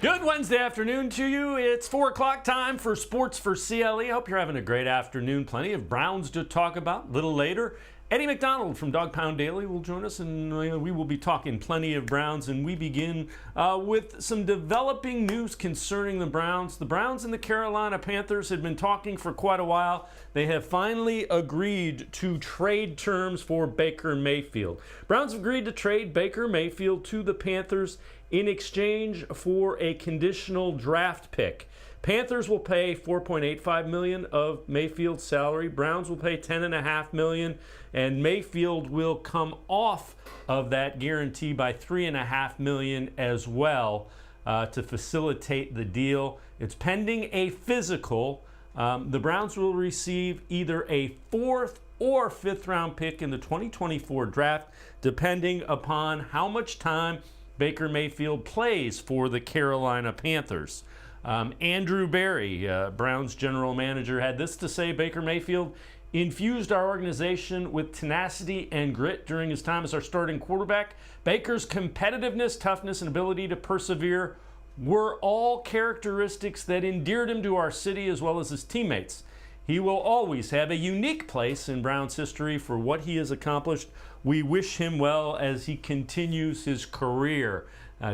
Good Wednesday afternoon to you. It's 4 o'clock time for Sports4CLE. Hope you're having a great afternoon. Plenty of Browns to talk about. A little later, Eddie McDonald from Dawg Daily will join us, and we will be talking plenty of Browns. And we begin with some developing news concerning the Browns. The Browns and the Carolina Panthers had been talking for quite a while. They have finally agreed to trade terms for Baker Mayfield. Browns have agreed to trade Baker Mayfield to the Panthers in exchange for a conditional draft pick. Panthers will pay $4.85 million of Mayfield's salary. Browns will pay $10.5 million, and Mayfield will come off of that guarantee by $3.5 million as well to facilitate the deal. It's pending a physical. The Browns will receive either a 4th or 5th round pick in the 2024 draft, depending upon how much time Baker Mayfield plays for the Carolina Panthers. Andrew Berry, Browns general manager, had this to say: Baker Mayfield infused our organization with tenacity and grit during his time as our starting quarterback. Baker's competitiveness, toughness, and ability to persevere were all characteristics that endeared him to our city as well as his teammates. He will always have a unique place in Browns history for what he has accomplished. We wish him well as he continues his career.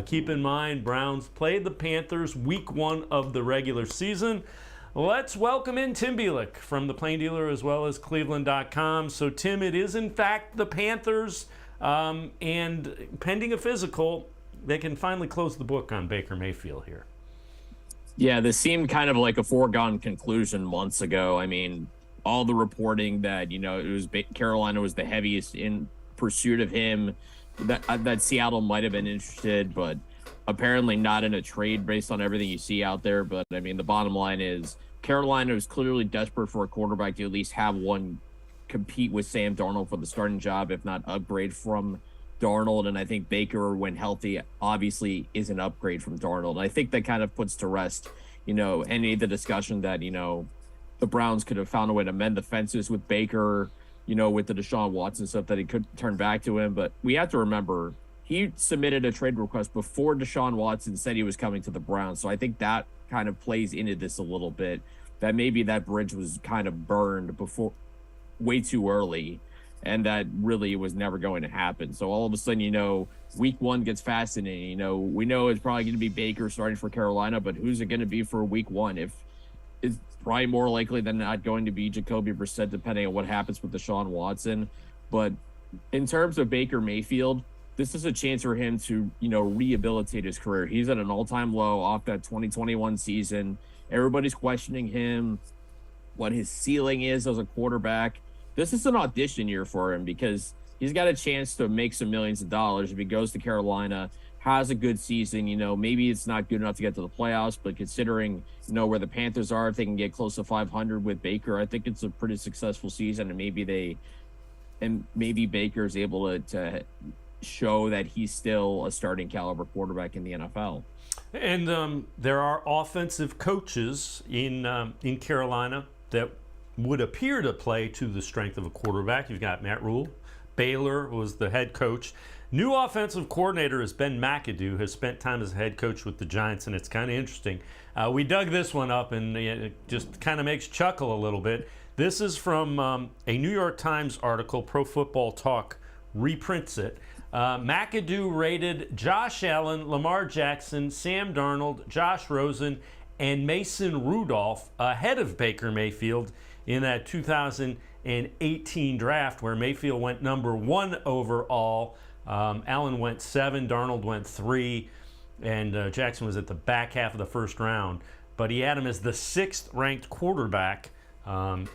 Keep in mind, Browns played the Panthers week 1 of the regular season. Let's welcome in Tim Bielik from the Plain Dealer as well as cleveland.com. So, Tim, it is in fact the Panthers, and pending a physical, they can finally close the book on Baker Mayfield here. Yeah, this seemed kind of like a foregone conclusion months ago. I mean, all the reporting that, it was Carolina was the heaviest in pursuit of him, that Seattle might have been interested, but apparently not in a trade based on everything you see out there. But, I mean, the bottom line is Carolina was clearly desperate for a quarterback to at least have one compete with Sam Darnold for the starting job, if not upgrade from Darnold. And I think Baker, when healthy, obviously is an upgrade from Darnold. I think that kind of puts to rest, any of the discussion that, the Browns could have found a way to mend the fences with Baker, with the Deshaun Watson stuff, that he could turn back to him. But we have to remember, he submitted a trade request before Deshaun Watson said he was coming to the Browns. So I think that kind of plays into this a little bit, that maybe that bridge was kind of burned before, way too early, and that really was never going to happen. So all of a sudden, week 1 gets fascinating. We know it's probably going to be Baker starting for Carolina, but who's it going to be for week 1? If it's probably more likely than not going to be Jacoby Brissett, depending on what happens with Deshaun Watson. But in terms of Baker Mayfield, this is a chance for him to, rehabilitate his career. He's at an all-time low off that 2021 season. Everybody's questioning him, what his ceiling is as a quarterback. This is an audition year for him because he's got a chance to make some millions of dollars if he goes to Carolina, has a good season. Maybe it's not good enough to get to the playoffs, but considering, where the Panthers are, if they can get close to 500 with Baker, I think it's a pretty successful season. And maybe Baker's able to show that he's still a starting caliber quarterback in the NFL. And there are offensive coaches in Carolina that would appear to play to the strength of a quarterback. You've got Matt Rule. Baylor was the head coach. New offensive coordinator is Ben McAdoo, has spent time as a head coach with the Giants, and it's kind of interesting. We dug this one up, and it just kind of makes chuckle a little bit. This is from a New York Times article. Pro Football Talk reprints it. McAdoo rated Josh Allen, Lamar Jackson, Sam Darnold, Josh Rosen, and Mason Rudolph ahead of Baker Mayfield in that 2018 draft, where Mayfield went number 1 overall. Allen went 7, Darnold went 3, and Jackson was at the back half of the first round. But he had him as the 6th ranked quarterback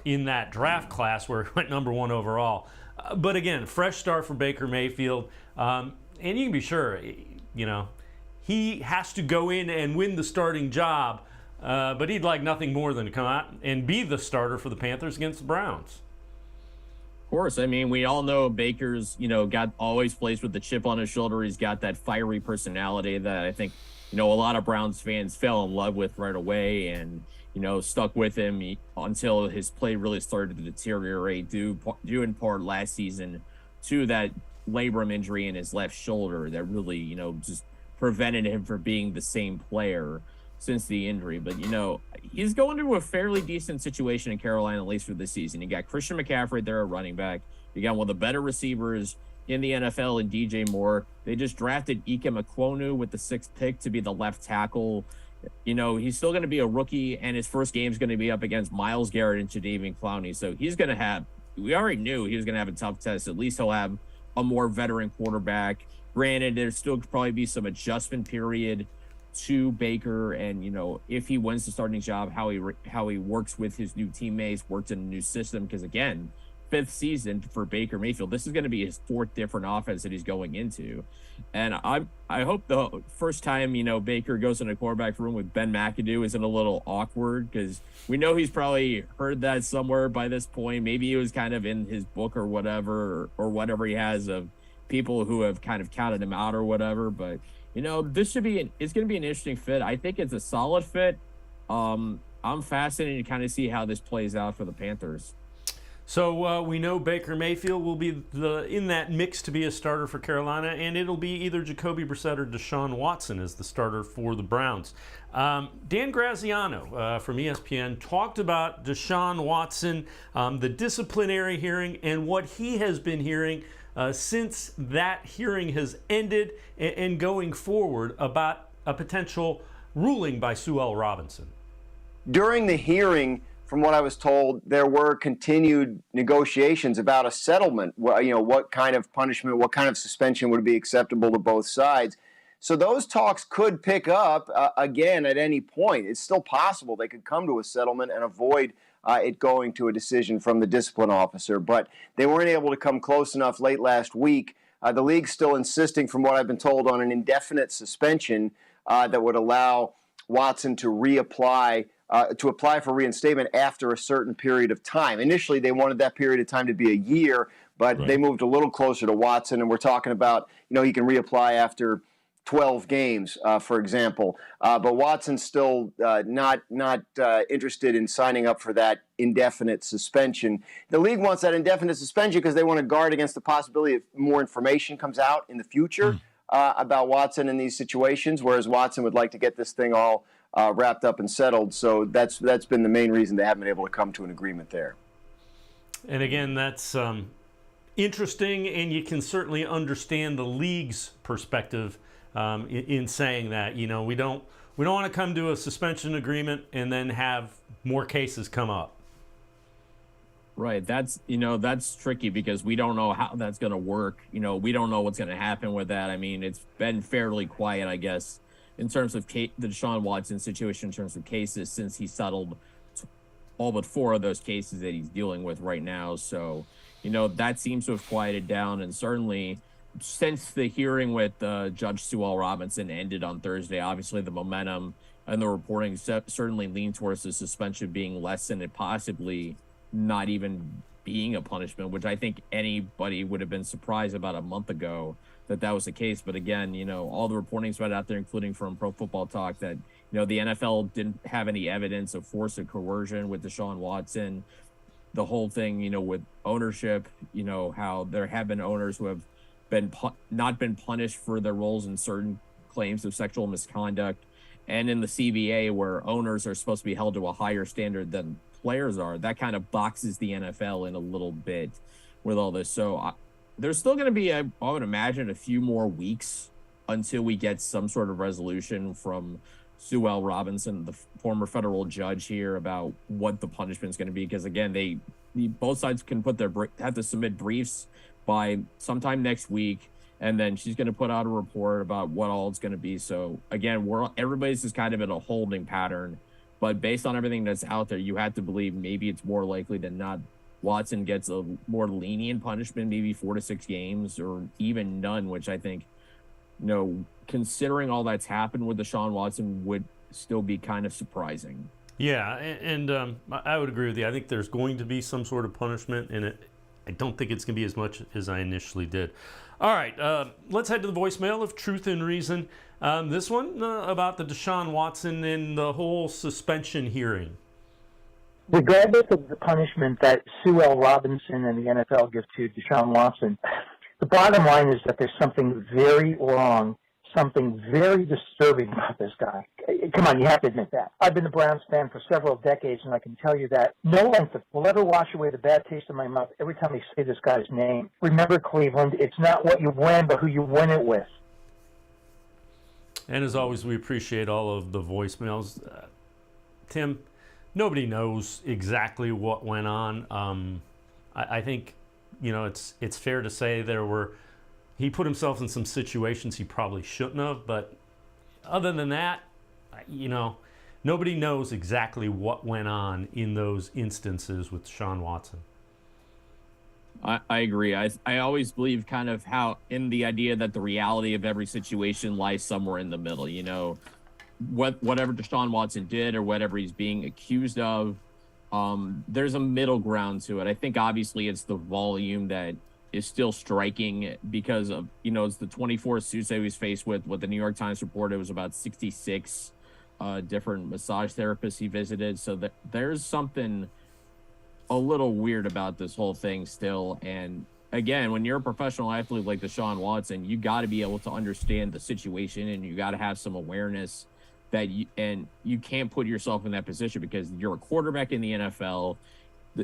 in that draft class, where he went number 1 overall. But again, fresh start for Baker Mayfield. And you can be sure, he has to go in and win the starting job. But he'd like nothing more than to come out and be the starter for the Panthers against the Browns. Of course. I mean, we all know Baker's, always plays with the chip on his shoulder. He's got that fiery personality that I think, a lot of Browns fans fell in love with right away and, stuck with him until his play really started to deteriorate due in part last season to that labrum injury in his left shoulder that really, just prevented him from being the same player since the injury. But, he's going to a fairly decent situation in Carolina, at least for this season. You got Christian McCaffrey there at running back. You got one of the better receivers in the NFL in DJ Moore. They just drafted Ike Ekwonu with the 6th pick to be the left tackle. He's still going to be a rookie, and his first game is going to be up against Myles Garrett and Jadeveon Clowney. So he's going to have, we already knew he was going to have a tough test. At least he'll have a more veteran quarterback. Granted, there'll still probably be some adjustment period to Baker, and if he wins the starting job, how he works with his new teammates, works in a new system. Because again, 5th season for Baker Mayfield, this is going to be his 4th different offense that he's going into, and I hope the first time Baker goes in a quarterback room with Ben McAdoo isn't a little awkward, because we know he's probably heard that somewhere by this point. Maybe it was kind of in his book or whatever, or whatever he has of people who have kind of counted him out or whatever. But this should be it's going to be an interesting fit. I think it's a solid fit. I'm fascinated to kind of see how this plays out for the Panthers. So we know Baker Mayfield will be in that mix to be a starter for Carolina, and it'll be either Jacoby Brissett or Deshaun Watson as the starter for the Browns. Dan Graziano from ESPN talked about Deshaun Watson, the disciplinary hearing, and what he has been hearing since that hearing has ended, and going forward about a potential ruling by Sue L. Robinson. During the hearing, from what I was told, there were continued negotiations about a settlement. What kind of punishment, what kind of suspension would be acceptable to both sides. So those talks could pick up again at any point. It's still possible they could come to a settlement and avoid it going to a decision from the discipline officer. But they weren't able to come close enough late last week. The league's still insisting, from what I've been told, on an indefinite suspension that would allow Watson to apply for reinstatement after a certain period of time. Initially, they wanted that period of time to be a year, but They moved a little closer to Watson, and we're talking about, he can reapply after 12 games, for example. But Watson's still not interested in signing up for that indefinite suspension. The league wants that indefinite suspension because they want to guard against the possibility of more information comes out in the future about Watson in these situations, whereas Watson would like to get this thing all wrapped up and settled. So that's been the main reason they haven't been able to come to an agreement there. And again, that's interesting, and you can certainly understand the league's perspective in saying that we don't want to come to a suspension agreement and then have more cases come up. Right. That's tricky because we don't know how that's going to work. We don't know what's going to happen with that. I mean, it's been fairly quiet, I guess, in terms of the Deshaun Watson situation, in terms of cases, since he settled all but 4 of those cases that he's dealing with right now. So, that seems to have quieted down. And certainly since the hearing with Judge Sue L. Robinson ended on Thursday, obviously the momentum and the reporting certainly lean towards the suspension being lessened and possibly not even being a punishment, which I think anybody would have been surprised about a month ago that was the case. But again, all the reporting's right out there, including from Pro Football Talk, that, the NFL didn't have any evidence of force or coercion with Deshaun Watson. The whole thing, with ownership, how there have been owners who have not been punished for their roles in certain claims of sexual misconduct. And in the CBA, where owners are supposed to be held to a higher standard than players are, that kind of boxes the NFL in a little bit with all this. So there's still going to be, I would imagine, a few more weeks until we get some sort of resolution from Sue L. Robinson, the former federal judge here, about what the punishment is going to be. Because again, both sides can have to submit briefs by sometime next week, and then she's going to put out a report about what all it's going to be. So again, everybody's just kind of in a holding pattern. But based on everything that's out there, you have to believe maybe it's more likely than not Watson gets a more lenient punishment, maybe 4 to 6 games or even none, which I think, considering all that's happened with Deshaun Watson, would still be kind of surprising. Yeah, and I would agree with you. I think there's going to be some sort of punishment, and I don't think it's going to be as much as I initially did. All right, let's head to the voicemail of Truth and Reason. This one about the Deshaun Watson and the whole suspension hearing. Regardless of the punishment that Sue L. Robinson and the NFL give to Deshaun Watson, the bottom line is that there's something very wrong something very disturbing about this guy. Come on, you have to admit that. I've been a Browns fan for several decades, and I can tell you that no length will ever wash away the bad taste in my mouth every time I say this guy's name. Remember, Cleveland, it's not what you win, but who you win it with. And as always, we appreciate all of the voicemails. Tim, nobody knows exactly what went on. I think, it's fair to say he put himself in some situations he probably shouldn't have, but other than that, nobody knows exactly what went on in those instances with Deshaun Watson. I agree. I always believe kind of how in the idea that the reality of every situation lies somewhere in the middle. Whatever Deshaun Watson did or whatever he's being accused of, there's a middle ground to it. I think obviously it's the volume that is still striking because of, it's the 24 suits that he was faced with. What the New York Times reported was about 66 different massage therapists he visited. So there's something a little weird about this whole thing still. And again, when you're a professional athlete like Deshaun Watson, you got to be able to understand the situation and you got to have some awareness that you can't put yourself in that position because you're a quarterback in the NFL.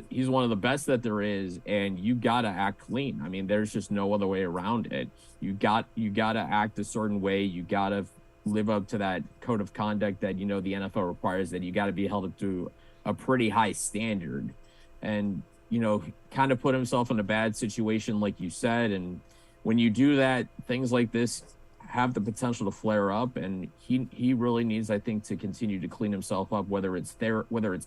He's one of the best that there is, and you got to act clean. I mean, there's just no other way around it. You got to act a certain way. You got to live up to that code of conduct that, the NFL requires, that you got to be held up to a pretty high standard. And, kind of put himself in a bad situation, like you said. And when you do that, things like this have the potential to flare up, and he really needs, I think, to continue to clean himself up, whether it's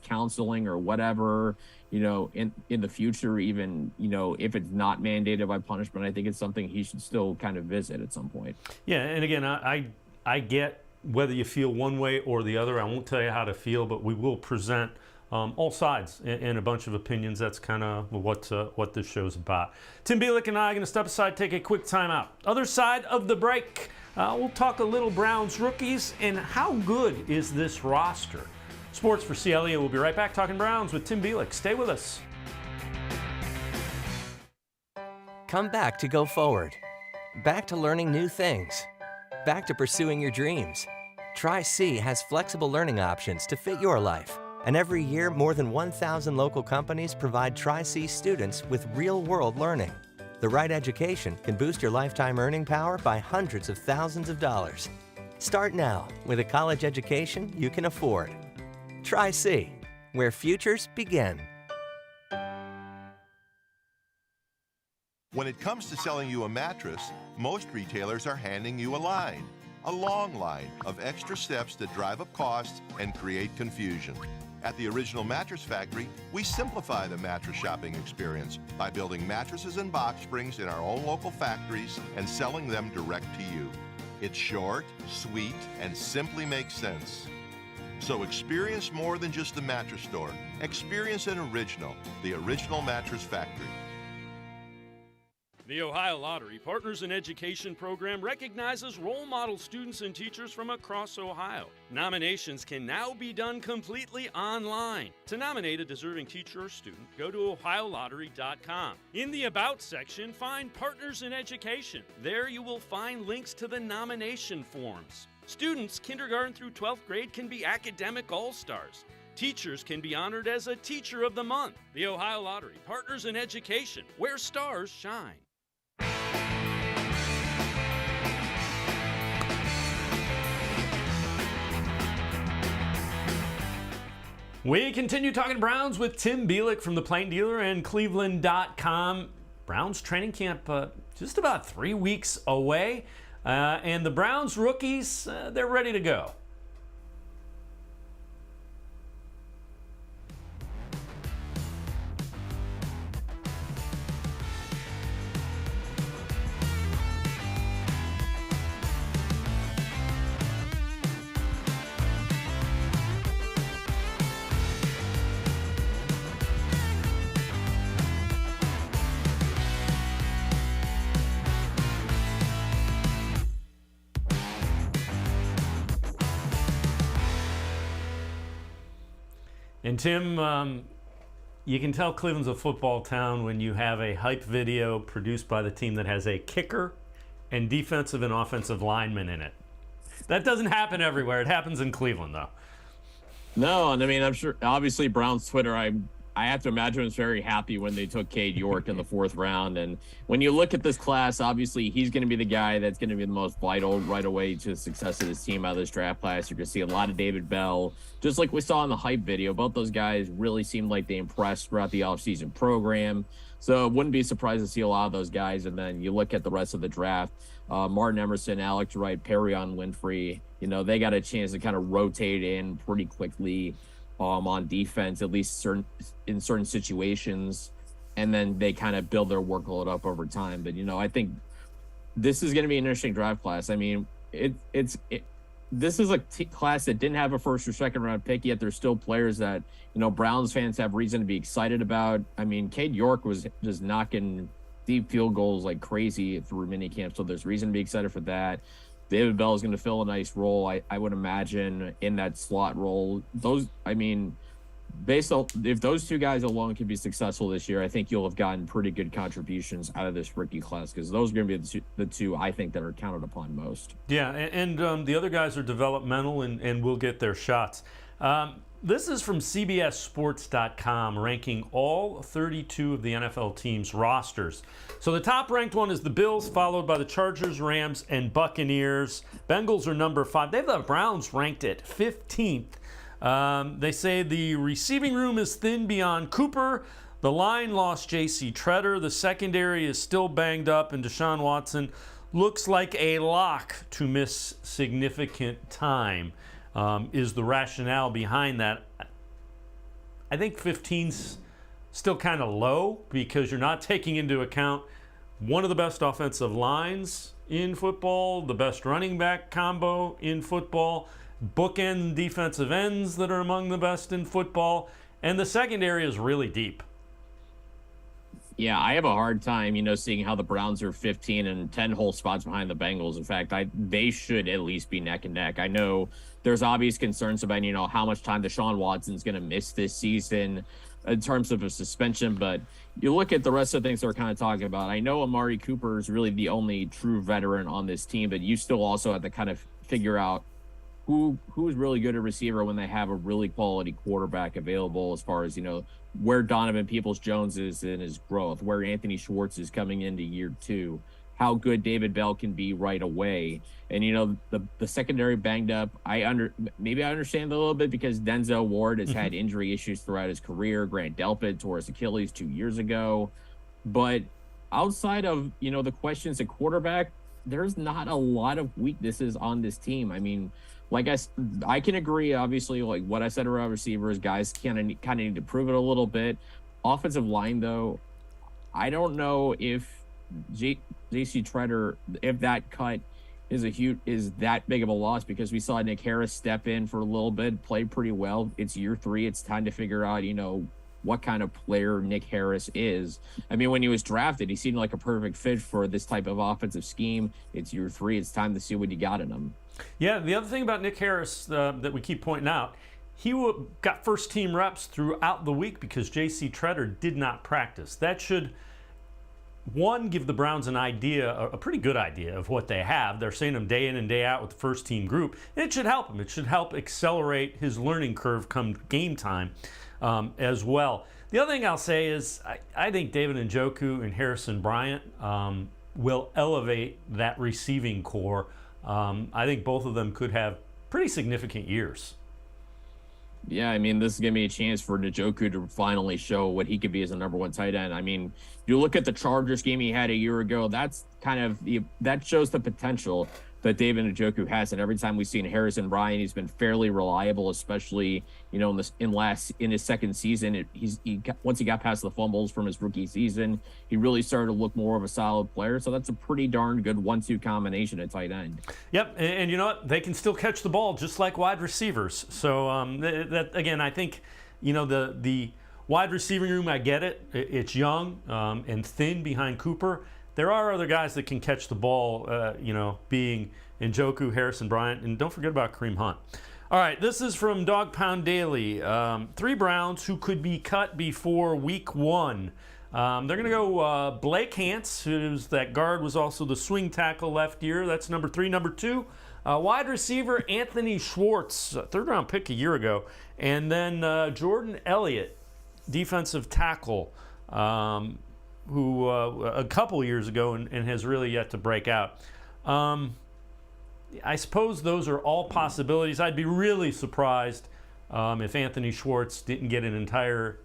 counseling or whatever, in the future, even, if it's not mandated by punishment. I think it's something he should still kind of visit at some point. Yeah, and again, I get whether you feel one way or the other. I won't tell you how to feel, but we will present all sides and a bunch of opinions. That's kind of what this show's about. Tim Bielik and I are going to step aside, take a quick timeout. Other side of the break, we'll talk a little Browns rookies and how good is this roster. Sports for CLE. We'll be right back talking Browns with Tim Bielik. Stay with us. Come back to go forward. Back to learning new things. Back to pursuing your dreams. Tri-C has flexible learning options to fit your life. And every year, more than 1,000 local companies provide Tri-C students with real-world learning. The right education can boost your lifetime earning power by hundreds of thousands of dollars. Start now with a college education you can afford. Tri-C, where futures begin. When it comes to selling you a mattress, most retailers are handing you a long line of extra steps that drive up costs and create confusion. At the Original Mattress Factory, we simplify the mattress shopping experience by building mattresses and box springs in our own local factories and selling them direct to you. It's short, sweet, and simply makes sense. So experience more than just the mattress store. Experience an original, the Original Mattress Factory. The Ohio Lottery Partners in Education program recognizes role model students and teachers from across Ohio. Nominations can now be done completely online. To nominate a deserving teacher or student, go to ohiolottery.com. In the About section, find Partners in Education. There you will find links to the nomination forms. Students kindergarten through 12th grade can be academic all-stars. Teachers can be honored as a Teacher of the Month. The Ohio Lottery Partners in Education, where stars shine. We continue talking Browns with Tim Bielik from the Plain Dealer and cleveland.com. Browns training camp just about 3 weeks away, and the Browns rookies, they're ready to go. And Tim, you can tell Cleveland's a football town when you have a hype video produced by the team that has a kicker and defensive and offensive linemen in it. That doesn't happen everywhere. It happens in Cleveland, though. No, and I mean, I'm sure, obviously, Browns Twitter, I have to imagine was very happy when they took Cade York in the 4th round. And when you look at this class, obviously, he's going to be the guy that's going to be the most vital right away to the success of this team out of this draft class. You're going to see a lot of David Bell. Just like we saw in the hype video, both those guys really seemed like they impressed throughout the offseason program. So wouldn't be surprised to see a lot of those guys. And then you look at the rest of the draft, Martin Emerson, Alex Wright, Perrion Winfrey, they got a chance to kind of rotate in pretty quickly on defense, at least in certain situations. And then they kind of build their workload up over time. But, I think this is going to be an interesting draft class. I mean, this is a class that didn't have a 1st or 2nd round pick, yet there's still players that, Browns fans have reason to be excited about. I mean, Cade York was just knocking deep field goals like crazy through minicamp, so there's reason to be excited for that. David Bell is going to fill a nice role, I would imagine, in that slot role. Based on if those two guys alone can be successful this year, I think you'll have gotten pretty good contributions out of this rookie class, because those are going to be the two I think that are counted upon most. Yeah, and the other guys are developmental and will get their shots. This is from CBSSports.com, ranking all 32 of the NFL teams' rosters. So the top-ranked one is the Bills, followed by the Chargers, Rams, and Buccaneers. Bengals are number 5. They have the Browns ranked at 15th. They say the receiving room is thin beyond Cooper. The line lost J.C. Tretter. The secondary is still banged up, and Deshaun Watson looks like a lock to miss significant time. Is the rationale behind that. I think 15's still kind of low, because you're not taking into account one of the best offensive lines in football, the best running back combo in football, bookend defensive ends that are among the best in football, and the secondary is really deep. Yeah, I have a hard time, seeing how the Browns are 15 and 10 whole spots behind the Bengals. In fact, they should at least be neck and neck. I know there's obvious concerns about, how much time Deshaun Watson's going to miss this season in terms of a suspension, but you look at the rest of the things they're kind of talking about. I know Amari Cooper is really the only true veteran on this team, but you still also have to kind of figure out who's really good at receiver when they have a really quality quarterback available, as far as, where Donovan Peoples-Jones is in his growth, where Anthony Schwartz is coming into year 2, how good David Bell can be right away. And, the secondary banged up. Maybe I understand a little bit, because Denzel Ward has had injury issues throughout his career. Grant Delpit tore his Achilles 2 years ago. But outside of, the questions at quarterback, there's not a lot of weaknesses on this team. I mean, like I can agree, obviously, like what I said around receivers, guys kind of need to prove it a little bit. Offensive line, though, I don't know if J.C. Tretter, if that cut is that big of a loss, because we saw Nick Harris step in for a little bit, played pretty well. It's year 3. It's time to figure out, what kind of player Nick Harris is. I mean, when he was drafted, he seemed like a perfect fit for this type of offensive scheme. It's year 3. It's time to see what you got in him. Yeah, the other thing about Nick Harris that we keep pointing out, he got first-team reps throughout the week because J.C. Tretter did not practice. That should, one, give the Browns an idea, a pretty good idea of what they have. They're seeing him day in and day out with the first-team group, and it should help him. It should help accelerate his learning curve come game time as well. The other thing I'll say is I think David Njoku and Harrison Bryant will elevate that receiving core. I think both of them could have pretty significant years. Yeah, I mean, this is going to be a chance for Njoku to finally show what he could be as a number 1 tight end. I mean, you look at the Chargers game he had a year ago, that shows the potential that David Njoku has. And every time we've seen Harrison Bryant, he's been fairly reliable, especially, in his second season. Once he got past the fumbles from his rookie season, he really started to look more of a solid player. So that's a pretty darn good 1-2 combination at tight end. Yep, and you know what? They can still catch the ball just like wide receivers. So that again, I think, the wide receiving room, I get it. It's young and thin behind Cooper. There are other guys that can catch the ball, being Njoku, Harrison Bryant, and don't forget about Kareem Hunt. All right, this is from Dog Pound Daily. 3 Browns who could be cut before week 1. They're going to go Blake Hance, who's that guard, was also the swing tackle left year. That's number 3. Number 2, wide receiver Anthony Schwartz, third-round pick a year ago. And then Jordan Elliott, defensive tackle, who a couple years ago and has really yet to break out. I suppose those are all possibilities. I'd be really surprised if Anthony Schwartz didn't get an entire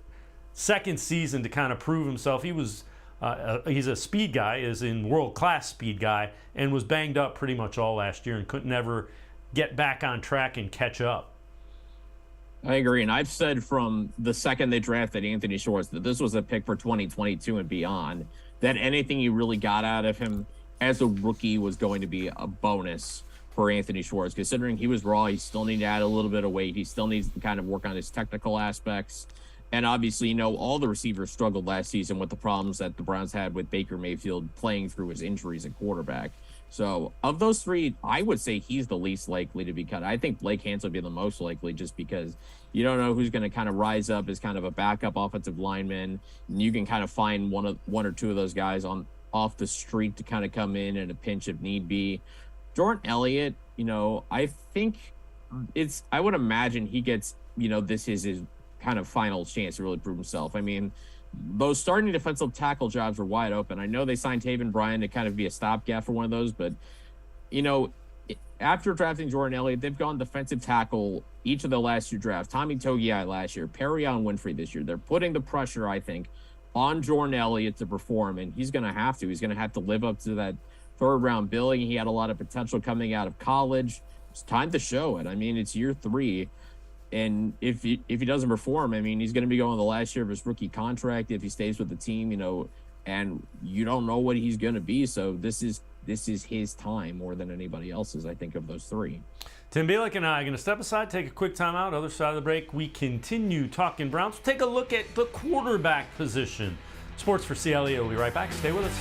second season to kind of prove himself. He's a speed guy, is in world-class speed guy, and was banged up pretty much all last year and couldn't ever get back on track and catch up. I agree, and I've said from the second they drafted Anthony Schwartz that this was a pick for 2022 and beyond, that anything you really got out of him as a rookie was going to be a bonus for Anthony Schwartz. Considering he was raw, he still needs to add a little bit of weight. He still needs to kind of work on his technical aspects. And obviously, all the receivers struggled last season with the problems that the Browns had with Baker Mayfield playing through his injuries at quarterback. So of those 3, I would say he's the least likely to be cut. I think Blake Hance would be the most likely, just because you don't know who's going to kind of rise up as kind of a backup offensive lineman. And you can kind of find one or two of those guys off the street to kind of come in a pinch if need be. Jordan Elliott, I think I would imagine he gets, this is his kind of final chance to really prove himself. I mean, those starting defensive tackle jobs are wide open. I know they signed Taven Bryan to kind of be a stopgap for one of those, but, after drafting Jordan Elliott, they've gone defensive tackle each of the last 2 drafts. Tommy Togiai last year, Perrion Winfrey this year. They're putting the pressure, I think, on Jordan Elliott to perform, and he's going to have to. He's going to have to live up to that third-round billing. He had a lot of potential coming out of college. It's time to show it. I mean, it's year 3. And if he doesn't perform, I mean, he's going to be going the last year of his rookie contract if he stays with the team, and you don't know what he's going to be. So this is his time more than anybody else's, I think, of those 3. Tim Bielik and I are going to step aside, take a quick timeout. Other side of the break, we continue talking Browns. We'll take a look at the quarterback position. Sports for CLE. We'll be right back. Stay with us.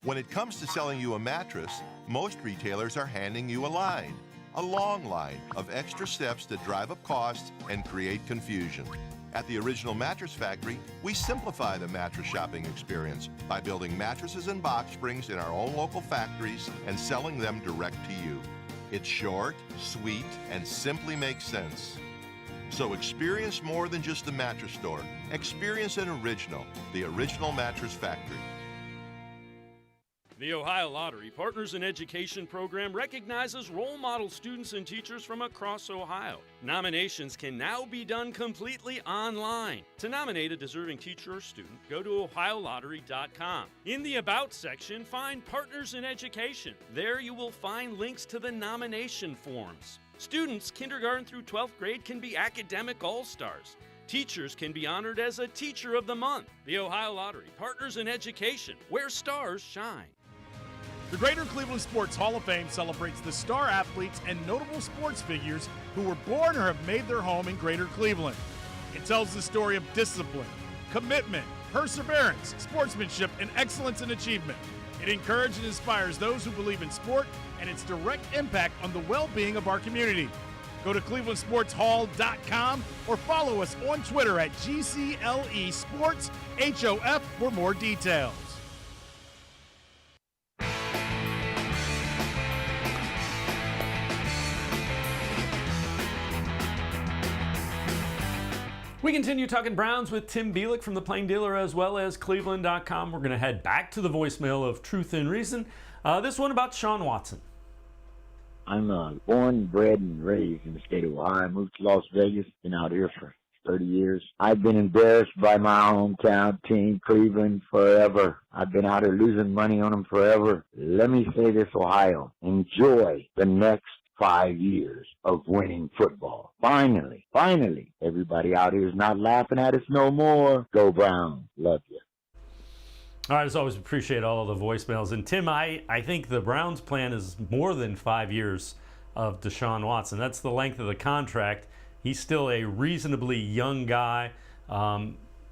When it comes to selling you a mattress, most retailers are handing you a line. A long line of extra steps that drive up costs and create confusion. At the Original Mattress Factory, we simplify the mattress shopping experience by building mattresses and box springs in our own local factories and selling them direct to you. It's short, sweet, and simply makes sense. So experience more than just the mattress store. Experience an original, the Original Mattress Factory. The Ohio Lottery Partners in Education program recognizes role model students and teachers from across Ohio. Nominations can now be done completely online. To nominate a deserving teacher or student, go to ohiolottery.com. In the About section, find Partners in Education. There you will find links to the nomination forms. Students kindergarten through 12th grade can be academic all-stars. Teachers can be honored as a Teacher of the Month. The Ohio Lottery Partners in Education, where stars shine. The Greater Cleveland Sports Hall of Fame celebrates the star athletes and notable sports figures who were born or have made their home in Greater Cleveland. It tells the story of discipline, commitment, perseverance, sportsmanship, and excellence in achievement. It encourages and inspires those who believe in sport and its direct impact on the well-being of our community. Go to clevelandsportshall.com or follow us on Twitter at GCLE Sports HOF for more details. We continue talking Browns with Tim Bielik from the Plain Dealer as well as cleveland.com. We're going to head back to the voicemail of Truth and Reason. This one about Deshaun Watson. I'm born, bred, and raised in the state of Ohio. I moved to Las Vegas, been out here for 30 years. I've been embarrassed by my hometown team, Cleveland, forever. I've been out here losing money on them forever. Let me say this, Ohio. Enjoy the next 5 years of winning football. Finally, everybody out here is not laughing at us no more. Go Browns. Love you. All right, as always, appreciate all of the voicemails. And Tim, I think the Browns' plan is more than 5 years of Deshaun Watson. That's the length of the contract. He's still a reasonably young guy.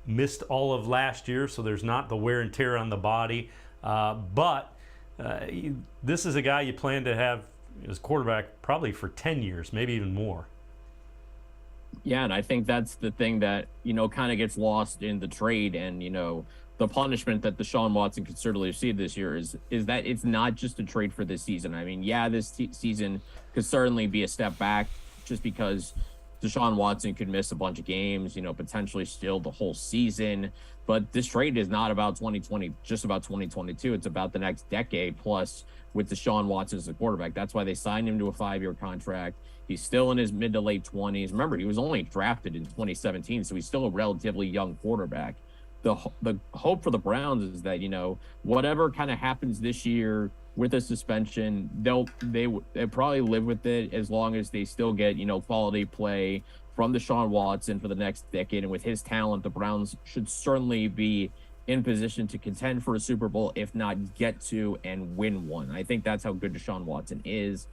Missed all of last year, so there's not the wear and tear on the body. But this is a guy you plan to have as quarterback probably for 10 years, maybe even more. Yeah, and I think that's the thing that, kind of gets lost in the trade and, the punishment that Deshaun Watson could certainly receive this year is that it's not just a trade for this season. I mean, yeah, this season could certainly be a step back just because Deshaun Watson could miss a bunch of games, potentially still the whole season. But this trade is not about 2020, just about 2022. It's about the next decade plus with Deshaun Watson as the quarterback. That's why they signed him to a 5-year contract. He's still in his mid to late 20s. Remember, he was only drafted in 2017, so he's still a relatively young quarterback. The hope for the Browns is that, whatever kind of happens this year with a suspension, they'll probably live with it as long as they still get, quality play from Deshaun Watson for the next decade. And with his talent, the Browns should certainly be in position to contend for a Super Bowl, if not get to and win one. I think that's how good Deshaun Watson is.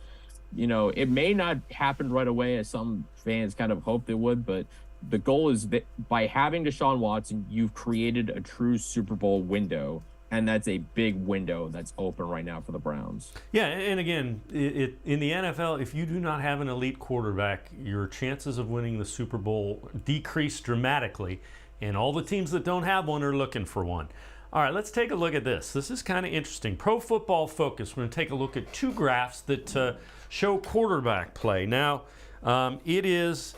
It may not happen right away as some fans kind of hoped it would, but the goal is that by having Deshaun Watson, you've created a true Super Bowl window, and that's a big window that's open right now for the Browns. Yeah, and again, in the NFL, if you do not have an elite quarterback, your chances of winning the Super Bowl decrease dramatically, and all the teams that don't have one are looking for one. All right, let's take a look at this. This is kind of interesting. Pro Football Focus, we're going to take a look at two graphs that show quarterback play. Now, it is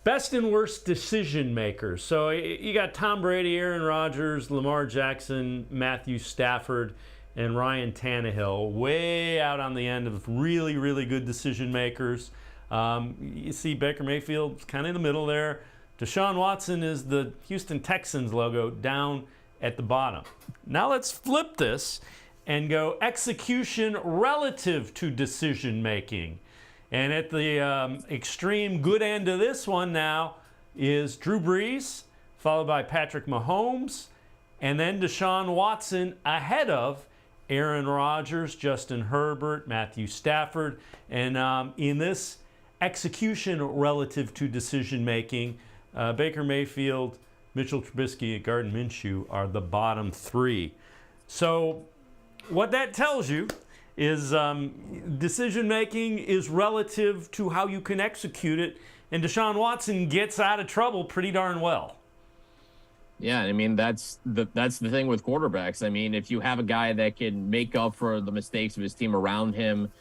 best and worst decision makers. So you got Tom Brady, Aaron Rodgers, Lamar Jackson, Matthew Stafford, and Ryan Tannehill, way out on the end of really, really good decision makers. You see Baker Mayfield kind of in the middle there. Deshaun Watson is the Houston Texans logo down at the bottom. Now let's flip this and go execution relative to decision making. And at the extreme good end of this one now is Drew Brees, followed by Patrick Mahomes, and then Deshaun Watson ahead of Aaron Rodgers, Justin Herbert, Matthew Stafford. And in this execution relative to decision making, Baker Mayfield, Mitchell Trubisky, and Gardner Minshew are the bottom three. So what that tells you is decision making is relative to how you can execute it, and Deshaun Watson gets out of trouble pretty darn well. Yeah, I mean, that's the thing with quarterbacks. I mean, if you have a guy that can make up for the mistakes of his team around him,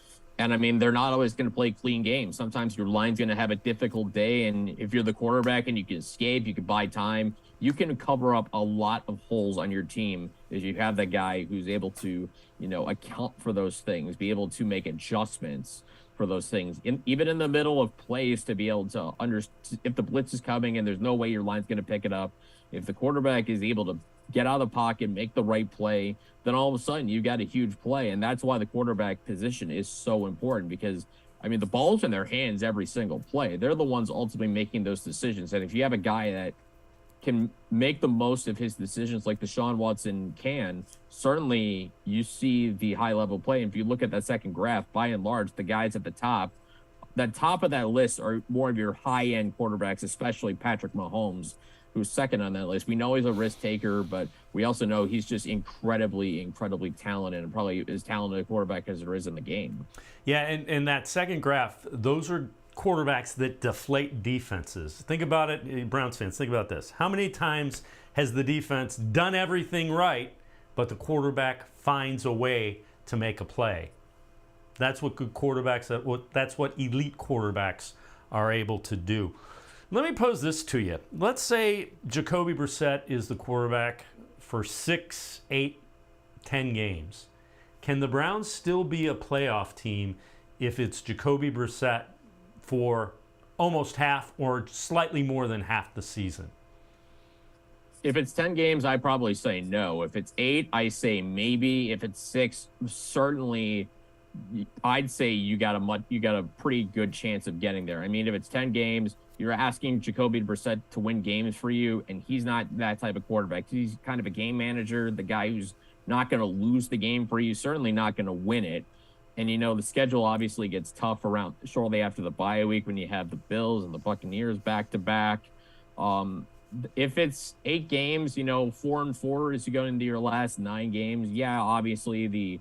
and I mean, they're not always going to play clean games. Sometimes your line's going to have a difficult day, and if you're the quarterback and you can escape, you can buy time, you can cover up a lot of holes on your team if you have that guy who's able to, account for those things, be able to make adjustments for those things, even in the middle of plays, to be able to understand if the blitz is coming and there's no way your line's going to pick it up. If the quarterback is able to get out of the pocket, make the right play, then all of a sudden you got a huge play. And that's why the quarterback position is so important, because, I mean, the ball's in their hands every single play. They're the ones ultimately making those decisions. And if you have a guy that can make the most of his decisions like Deshaun Watson can, certainly you see the high-level play. And if you look at that second graph, by and large, the guys at the top of that list are more of your high-end quarterbacks, especially Patrick Mahomes, who's second on that list. We know he's a risk taker, but we also know he's just incredibly, incredibly talented, and probably as talented a quarterback as there is in the game. Yeah, and that second graph, those are quarterbacks that deflate defenses. Think about it, Browns fans, think about this. How many times has the defense done everything right, but the quarterback finds a way to make a play? That's what good quarterbacks, that's what elite quarterbacks are able to do. Let me pose this to you. Let's say Jacoby Brissett is the quarterback for 6, 8, 10 games. Can the Browns still be a playoff team if it's Jacoby Brissett for almost half or slightly more than half the season? If it's 10 games, I probably say no. If it's 8, I say maybe. If it's 6, certainly I'd say you got a pretty good chance of getting there. I mean, if it's 10 games, you're asking Jacoby Brissett to win games for you, and he's not that type of quarterback. He's kind of a game manager, the guy who's not going to lose the game for you, certainly not going to win it. And, the schedule obviously gets tough around shortly after the bye week when you have the Bills and the Buccaneers back-to-back. If it's 8 games, 4-4 as you go into your last 9 games, yeah, obviously the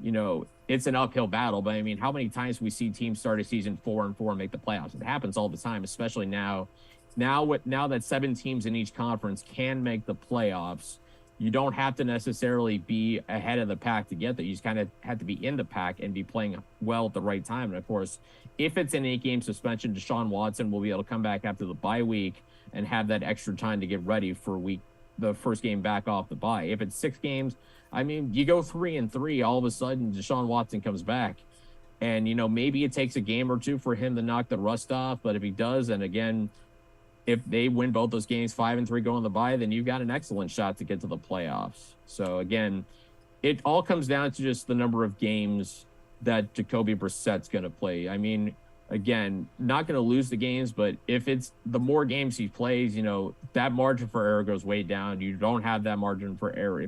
it's an uphill battle. But I mean, how many times we see teams start a season 4-4 and make the playoffs? It happens all the time, especially now. Now that 7 teams in each conference can make the playoffs, you don't have to necessarily be ahead of the pack to get there. You just kind of have to be in the pack and be playing well at the right time. And of course, if it's an 8-game suspension, Deshaun Watson will be able to come back after the bye week and have that extra time to get ready for the first game back off the bye. If it's 6 games, I mean, you go 3-3, all of a sudden Deshaun Watson comes back. And, maybe it takes a game or two for him to knock the rust off. But if he does, and again, if they win both those games 5-3 going the bye, then you've got an excellent shot to get to the playoffs. So again, it all comes down to just the number of games that Jacoby Brissett's going to play. I mean, again, not going to lose the games, but if it's the more games he plays, that margin for error goes way down. You don't have that margin for error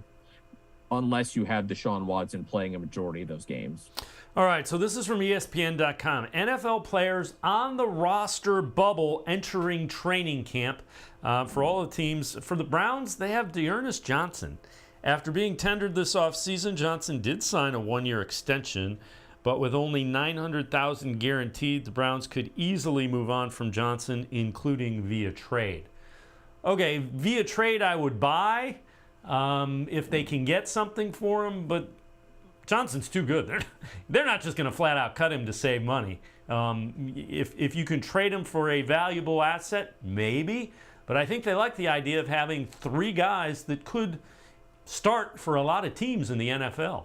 unless you have Deshaun Watson playing a majority of those games. All right, so this is from ESPN.com. NFL players on the roster bubble entering training camp for all the teams. For the Browns, they have D'Ernest Johnson. After being tendered this offseason, Johnson did sign a 1-year extension, but with only $900,000 guaranteed, the Browns could easily move on from Johnson, including via trade. Okay, via trade I would buy if they can get something for him, but Johnson's too good. They're not just going to flat out cut him to save money. If you can trade him for a valuable asset, maybe. But I think they like the idea of having 3 guys that could start for a lot of teams in the NFL.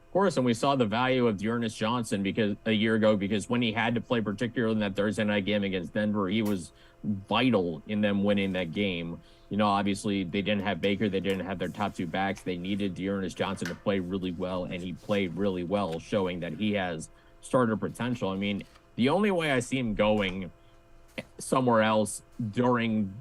Of course, and we saw the value of D'Ernest Johnson a year ago because when he had to play, particularly in that Thursday night game against Denver, he was vital in them winning that game. Obviously they didn't have Baker, they didn't have their top 2 backs. They needed D'Ernest Johnson to play really well, and he played really well, showing that he has starter potential. I mean, the only way I see him going somewhere else during,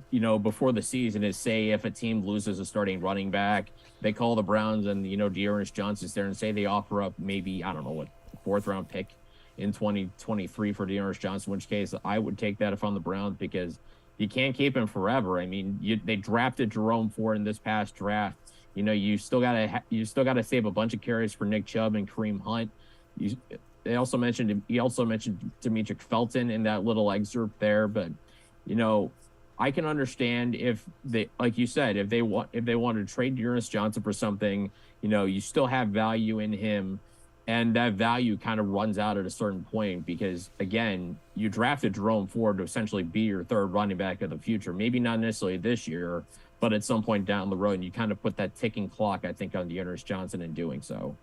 before the season is, say, if a team loses a starting running back, they call the Browns and, D'Ernest Johnson's there, and say they offer up maybe, I don't know, what, 4th-round pick in 2023 for D'Ernest Johnson, in which case I would take that if I'm the Browns, because you can't keep him forever. I mean, they drafted Jerome Ford in this past draft. You still gotta save a bunch of carries for Nick Chubb and Kareem Hunt. He also mentioned Demetric Felton in that little excerpt there, but I can understand if they, like you said, if they want to trade D'Ernest Johnson for something, you still have value in him. And that value kind of runs out at a certain point because, again, you drafted Jerome Ford to essentially be your 3rd running back of the future. Maybe not necessarily this year, but at some point down the road. And you kind of put that ticking clock, I think, on D'Ernest Johnson in doing so.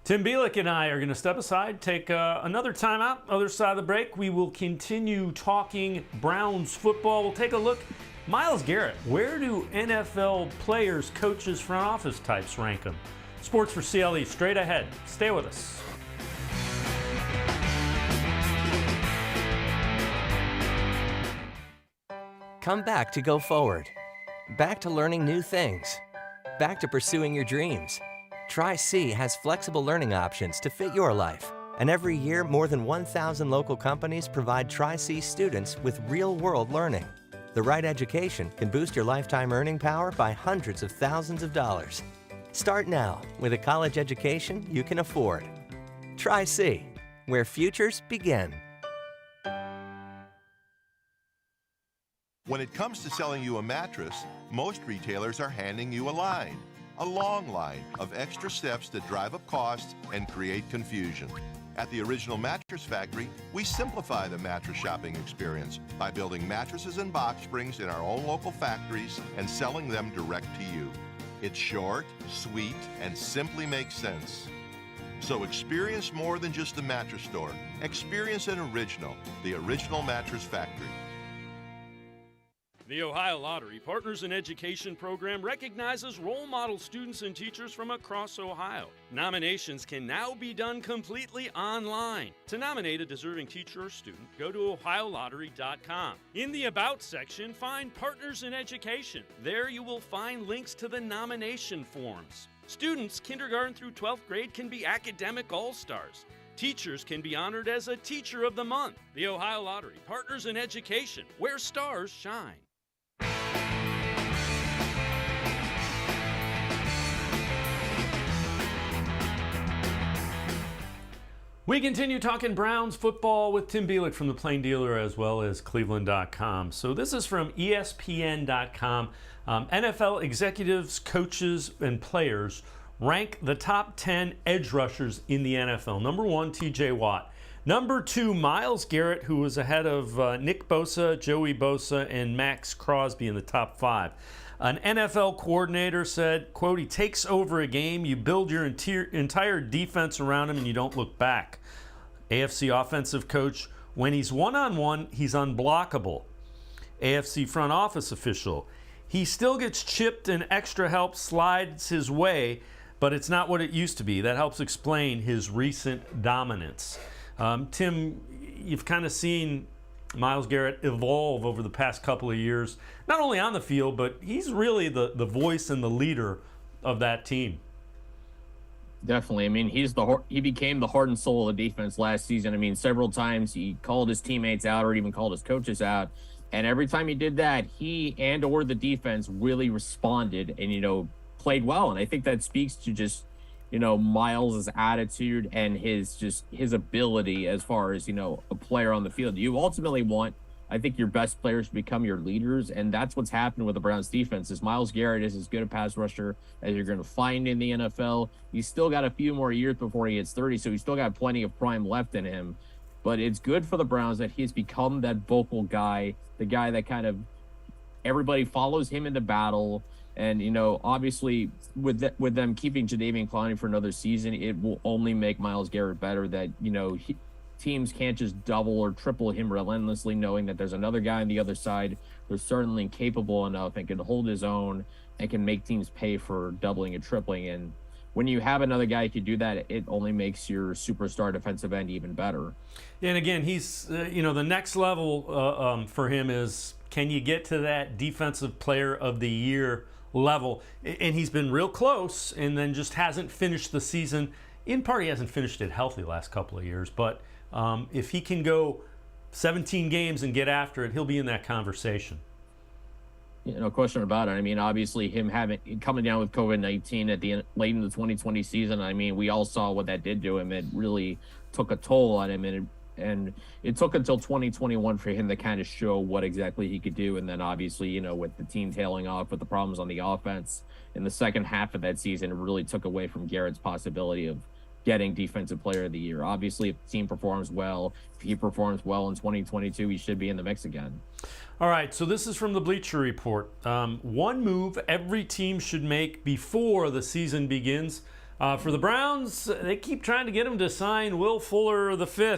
Tim Bielik and I are going to step aside, take another timeout. Other side of the break, we will continue talking Browns football. We'll take a look. Myles Garrett, where do NFL players, coaches, front office types rank him? Sports4CLE, straight ahead. Stay with us. Come back to go forward. Back to learning new things. Back to pursuing your dreams. Tri-C has flexible learning options to fit your life. And every year, more than 1,000 local companies provide Tri-C students with real-world learning. The right education can boost your lifetime earning power by hundreds of thousands of dollars. Start now with a college education you can afford. Tri-C, where futures begin. When it comes to selling you a mattress, most retailers are handing you a line. A long line of extra steps that drive up costs and create confusion. At the Original Mattress Factory, we simplify the mattress shopping experience by building mattresses and box springs in our own local factories and selling them direct to you. It's short, sweet, and simply makes sense. So experience more than just the mattress store. Experience an original, the Original Mattress Factory. The Ohio Lottery Partners in Education program recognizes role model students and teachers from across Ohio. Nominations can now be done completely online. To nominate a deserving teacher or student, go to ohiolottery.com. In the About section, find Partners in Education. There you will find links to the nomination forms. Students kindergarten through 12th grade can be academic all-stars. Teachers can be honored as a Teacher of the Month. The Ohio Lottery Partners in Education, where stars shine. We continue talking Browns football with Tim Bielik from the Plain Dealer as well as cleveland.com. So this is from ESPN.com. NFL executives, coaches, and players rank the top 10 edge rushers in the NFL. Number 1, TJ Watt. Number 2, Myles Garrett, who was ahead of Nick Bosa, Joey Bosa, and Max Crosby in the top 5. An NFL coordinator said, quote, he takes over a game, you build your entire defense around him, and you don't look back. AFC offensive coach, when he's one-on-one, he's unblockable. AFC front office official, he still gets chipped and extra help slides his way, but it's not what it used to be. That helps explain his recent dominance. Tim, you've kind of seen Myles Garrett evolve over the past couple of years, not only on the field, but he's really the voice and the leader of that team. Definitely. I mean, he became the heart and soul of the defense last season. I mean, several times he called his teammates out or even called his coaches out. And every time he did that, he and or the defense really responded and, played well. And I think that speaks to just, Myles' attitude and his ability as far as, a player on the field. You ultimately want, I think, your best players to become your leaders, and that's what's happened with the Browns defense. Is Myles Garrett is as good a pass rusher as you're going to find in the NFL. He's still got a few more years before he hits 30, so he's still got plenty of prime left in him. But it's good for the Browns that he's become that vocal guy, the guy that kind of everybody follows him into battle. And, obviously, with them keeping Jadeveon Clowney for another season, it will only make Myles Garrett better that, teams can't just double or triple him relentlessly, knowing that there's another guy on the other side who's certainly capable enough and can hold his own and can make teams pay for doubling and tripling. And when you have another guy who can do that, it only makes your superstar defensive end even better. And again, he's, the next level for him is, can you get to that defensive player of the year level? And he's been real close and then just hasn't finished the season. In part, he hasn't finished it healthy the last couple of years, but if he can go 17 games and get after it, he'll be in that conversation. No question about it. I mean, obviously, him coming down with COVID-19 at the end, late in the 2020 season. I mean, we all saw what that did to him. It really took a toll on him, and it took until 2021 for him to kind of show what exactly he could do. And then, obviously, with the team tailing off with the problems on the offense in the second half of that season, it really took away from Garrett's possibility of getting Defensive Player of the Year. Obviously, if the team performs well, if he performs well in 2022, he should be in the mix again. All right, so this is from the Bleacher Report. One move every team should make before the season begins. For the Browns, they keep trying to get him to sign Will Fuller V.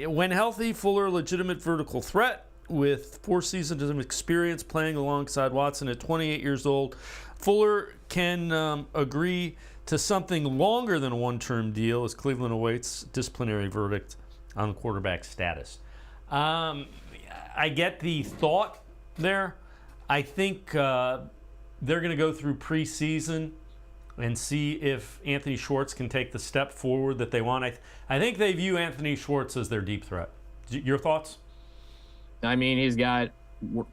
When healthy, Fuller, legitimate vertical threat with 4 seasons of experience playing alongside Watson at 28 years old. Fuller can agree to something longer than a one-term deal as Cleveland awaits disciplinary verdict on quarterback status. I get the thought there. I think they're going to go through preseason and see if Anthony Schwartz can take the step forward that they want. I think they view Anthony Schwartz as their deep threat. Your thoughts? I mean, he's got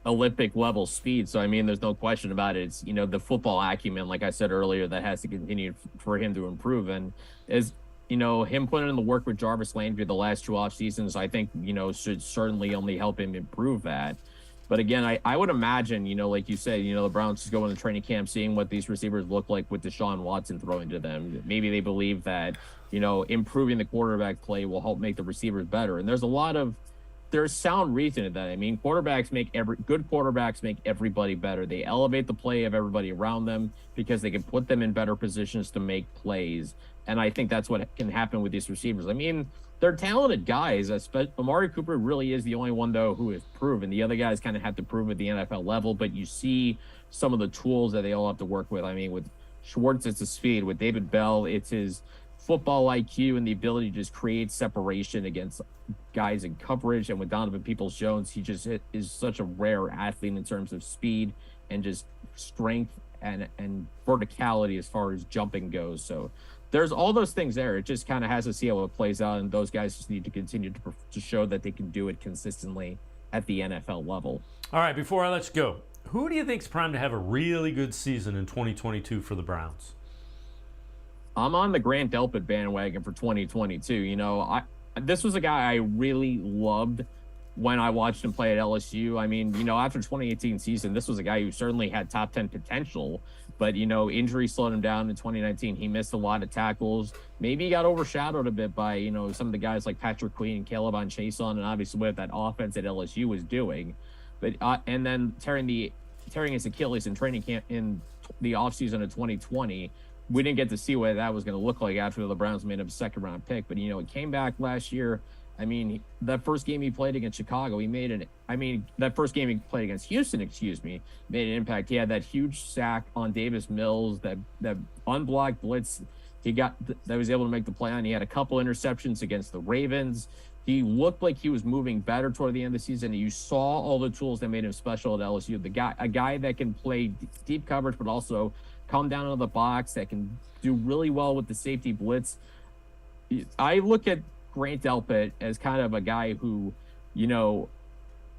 Olympic level speed, so I mean, there's no question about it. It's the football acumen, like I said earlier, that has to continue for him to improve. And as him putting in the work with Jarvis Landry the last 2 off seasons, I think should certainly only help him improve that. But again, I would imagine, like you said, the Browns just go into training camp, seeing what these receivers look like with Deshaun Watson throwing to them. Maybe they believe that, improving the quarterback play will help make the receivers better. And there's sound reason to that. I mean, good quarterbacks make everybody better. They elevate the play of everybody around them because they can put them in better positions to make plays. And I think that's what can happen with these receivers. I mean, they're talented guys. Amari Cooper really is the only one, though, who has proven. The other guys kind of have to prove at the NFL level, but you see some of the tools that they all have to work with. I mean, with Schwartz, it's his speed. With David Bell, it's his football IQ and the ability to just create separation against guys in coverage. And with Donovan Peoples-Jones, he just is such a rare athlete in terms of speed and just strength and verticality as far as jumping goes. So there's all those things there. It just kind of has to see how it plays out, and those guys just need to continue to show that they can do it consistently at the NFL level. All right, before I let you go, who do you think's primed to have a really good season in 2022 for the Browns? I'm on the Grant Delpit bandwagon for 2022. You know, this was a guy I really loved when I watched him play at LSU. I mean, you know, after 2018 season, this was a guy who certainly had top 10 potential, but, you know, injury slowed him down in 2019. He missed a lot of tackles. Maybe he got overshadowed a bit by, you know, some of the guys like Patrick Queen and Caleb on Chason, and obviously what that offense at LSU was doing. But and then tearing his Achilles in training camp in the offseason of 2020. We didn't get to see what that was going to look like after the Browns made him a second-round pick. But, you know, it came back last year. I mean, that first game he played against Chicago, that first game he played against Houston, made an impact. He had that huge sack on Davis Mills, that unblocked blitz that was able to make the play on. He had a couple interceptions against the Ravens. He looked like he was moving better toward the end of the season. You saw all the tools that made him special at LSU. A guy that can play deep coverage, but also come down into the box, that can do really well with the safety blitz. I look at Grant Delpit as kind of a guy who, you know,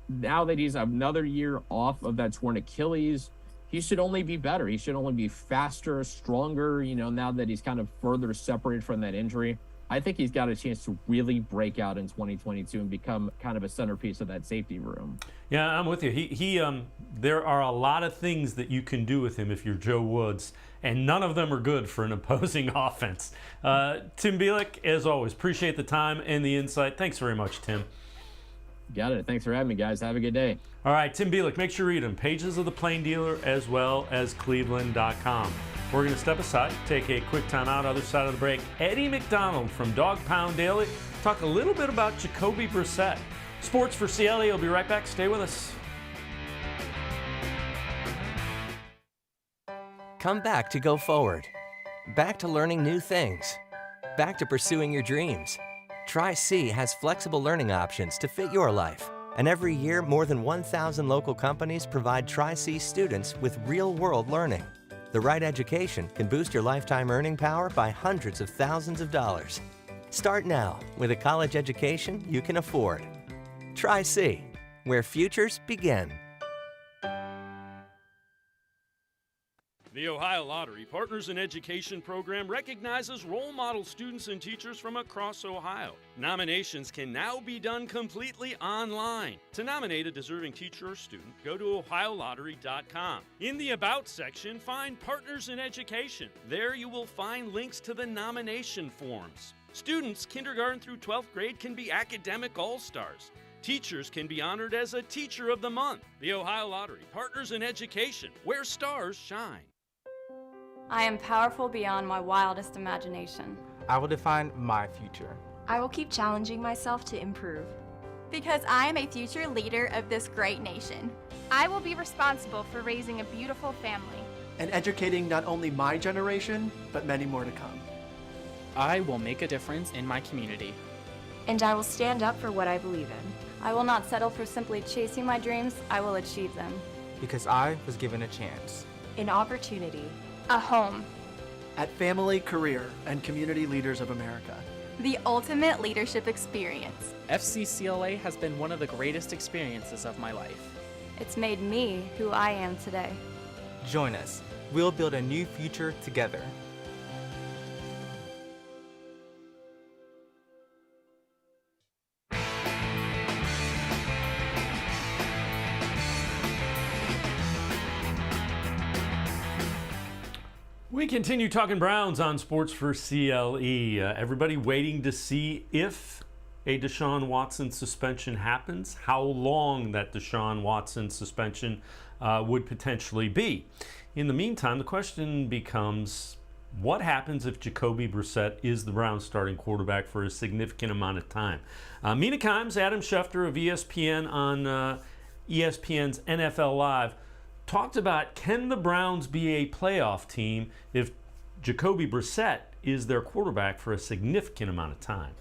now that he's another year off of that torn Achilles, he should only be better. He should only be faster, stronger, you know, now that he's kind of further separated from that injury. I think he's got a chance to really break out in 2022 and become kind of a centerpiece of that safety room. Yeah, I'm with you. There are a lot of things that you can do with him if you're Joe Woods, and none of them are good for an opposing offense. Tim Bielik, as always, appreciate the time and the insight. Thanks very much, Tim. Got it. Thanks for having me, guys. Have a good day. All right, Tim Bielik, make sure you read him. Pages of the Plain Dealer as well as cleveland.com. We're going to step aside, take a quick time out. Other side of the break, Eddie McDonald from Dog Pound Daily. Talk a little bit about Jacoby Brissett. Sports for CLE. We'll be right back. Stay with us. Come back to go forward. Back to learning new things. Back to pursuing your dreams. Tri-C has flexible learning options to fit your life. And every year, more than 1,000 local companies provide Tri-C students with real-world learning. The right education can boost your lifetime earning power by hundreds of thousands of dollars. Start now with a college education you can afford. Tri-C, where futures begin. The Ohio Lottery Partners in Education program recognizes role model students and teachers from across Ohio. Nominations can now be done completely online. To nominate a deserving teacher or student, go to ohiolottery.com. In the About section, find Partners in Education. There you will find links to the nomination forms. Students kindergarten through 12th grade can be academic all-stars. Teachers can be honored as a Teacher of the Month. The Ohio Lottery Partners in Education, where stars shine. I am powerful beyond my wildest imagination. I will define my future. I will keep challenging myself to improve. Because I am a future leader of this great nation. I will be responsible for raising a beautiful family. And educating not only my generation, but many more to come. I will make a difference in my community. And I will stand up for what I believe in. I will not settle for simply chasing my dreams. I will achieve them. Because I was given a chance. An opportunity. A home. At Family, Career, and Community Leaders of America. The ultimate leadership experience. FCCLA has been one of the greatest experiences of my life. It's made me who I am today. Join us. We'll build a new future together. We continue talking Browns on Sports for CLE. Everybody waiting to see if a Deshaun Watson suspension happens, how long that Deshaun Watson suspension would potentially be. In the meantime, the question becomes, what happens if Jacoby Brissett is the Browns starting quarterback for a significant amount of time? Mina Kimes, Adam Schefter of ESPN on ESPN's NFL Live talked about, can the Browns be a playoff team if Jacoby Brissett is their quarterback for a significant amount of time?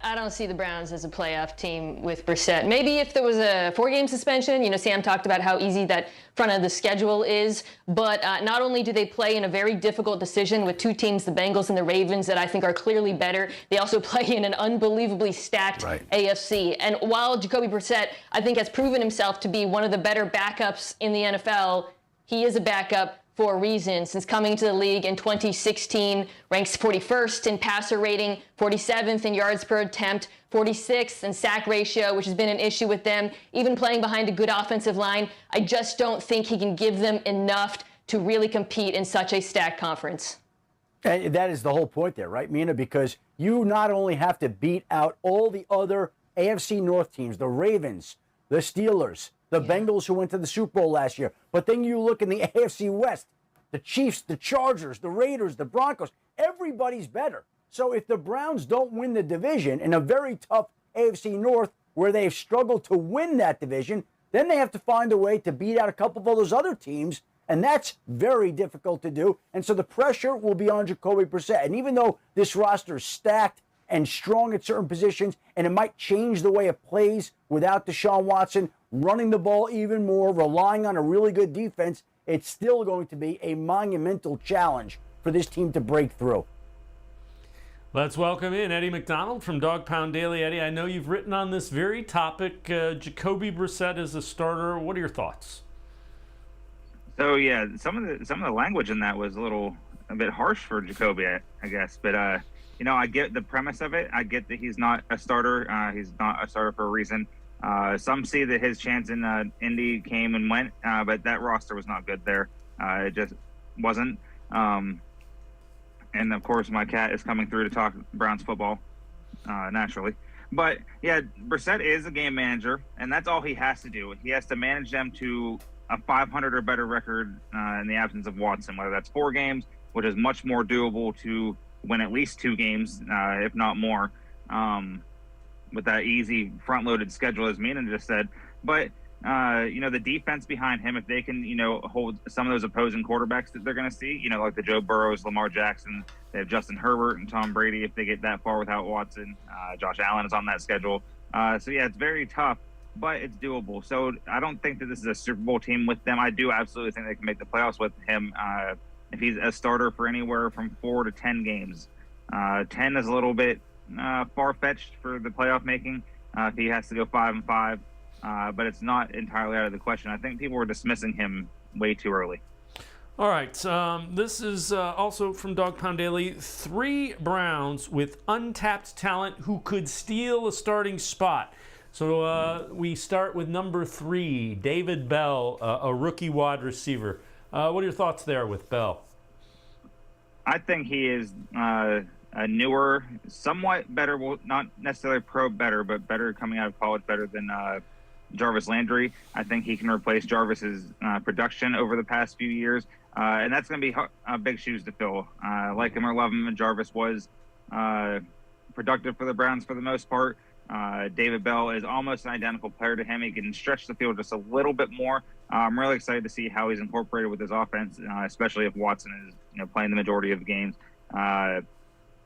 I don't see the Browns as a playoff team with Brissett. Maybe if there was a 4-game suspension. You know, Sam talked about how easy that front of the schedule is. But not only do they play in a very difficult decision with two teams, the Bengals and the Ravens, that I think are clearly better, they also play in an unbelievably stacked AFC. And while Jacoby Brissett, I think, has proven himself to be one of the better backups in the NFL, he is a backup. for a reason. Since coming to the league in 2016, ranks 41st in passer rating, 47th in yards per attempt, 46th in sack ratio, which has been an issue with them, even playing behind a good offensive line. I just don't think he can give them enough to really compete in such a stacked conference. And that is the whole point there, right, Mina? Because you not only have to beat out all the other AFC North teams, the Ravens, the Steelers, the Bengals who went to the Super Bowl last year, but then you look in the AFC West, the Chiefs, the Chargers, the Raiders, the Broncos, everybody's better. So if the Browns don't win the division in a very tough AFC North where they've struggled to win that division, then they have to find a way to beat out a couple of those other teams, and that's very difficult to do. And so the pressure will be on Jacoby Brissett. And even though this roster is stacked and strong at certain positions, and it might change the way it plays without Deshaun Watson running the ball even more, relying on a really good defense, it's still going to be a monumental challenge for this team to break through. Let's welcome in Eddie McDonald from Dog Pound Daily. Eddie, I know you've written on this very topic. Jacoby Brissett as a starter. What are your thoughts? So yeah, some of the language in that was a bit harsh for Jacoby, I guess. But you know, I get the premise of it. I get that he's not a starter. He's not a starter for a reason. Some see that his chance in Indy came and went, but that roster was not good there. It just wasn't. And of course, my cat is coming through to talk Browns football, naturally. But yeah, Brissett is a game manager, and that's all he has to do. He has to manage them to a 500 or better record in the absence of Watson, whether that's 4 games, which is much more doable to win at least 2 games, if not more, with that easy front-loaded schedule, as Mina just said. But you know, the defense behind him, if they can, you know, hold some of those opposing quarterbacks that they're going to see, you know, like the Joe Burrows, Lamar Jackson, they have Justin Herbert and Tom Brady if they get that far without Watson. Josh Allen is on that schedule. So, yeah, it's very tough, but it's doable. So I don't think that this is a Super Bowl team with them. I do absolutely think they can make the playoffs with him if he's a starter for anywhere from 4 to 10 games. 10 is a little bit far-fetched for the playoff making if he has to go 5-5. But it's not entirely out of the question. I think people were dismissing him way too early. All right. This is also from Dog Pound Daily. 3 Browns with untapped talent who could steal a starting spot. So we start with number 3, David Bell, a rookie wide receiver. What are your thoughts there with Bell? I think he is a newer, somewhat better, well, not necessarily pro better, but better coming out of college, better than Jarvis Landry. I think he can replace Jarvis's production over the past few years, and that's going to be big shoes to fill. Like him or love him, and Jarvis was productive for the Browns for the most part. David Bell is almost an identical player to him. He can stretch the field just a little bit more. I'm really excited to see how he's incorporated with his offense, especially if Watson is, you know, playing the majority of the games.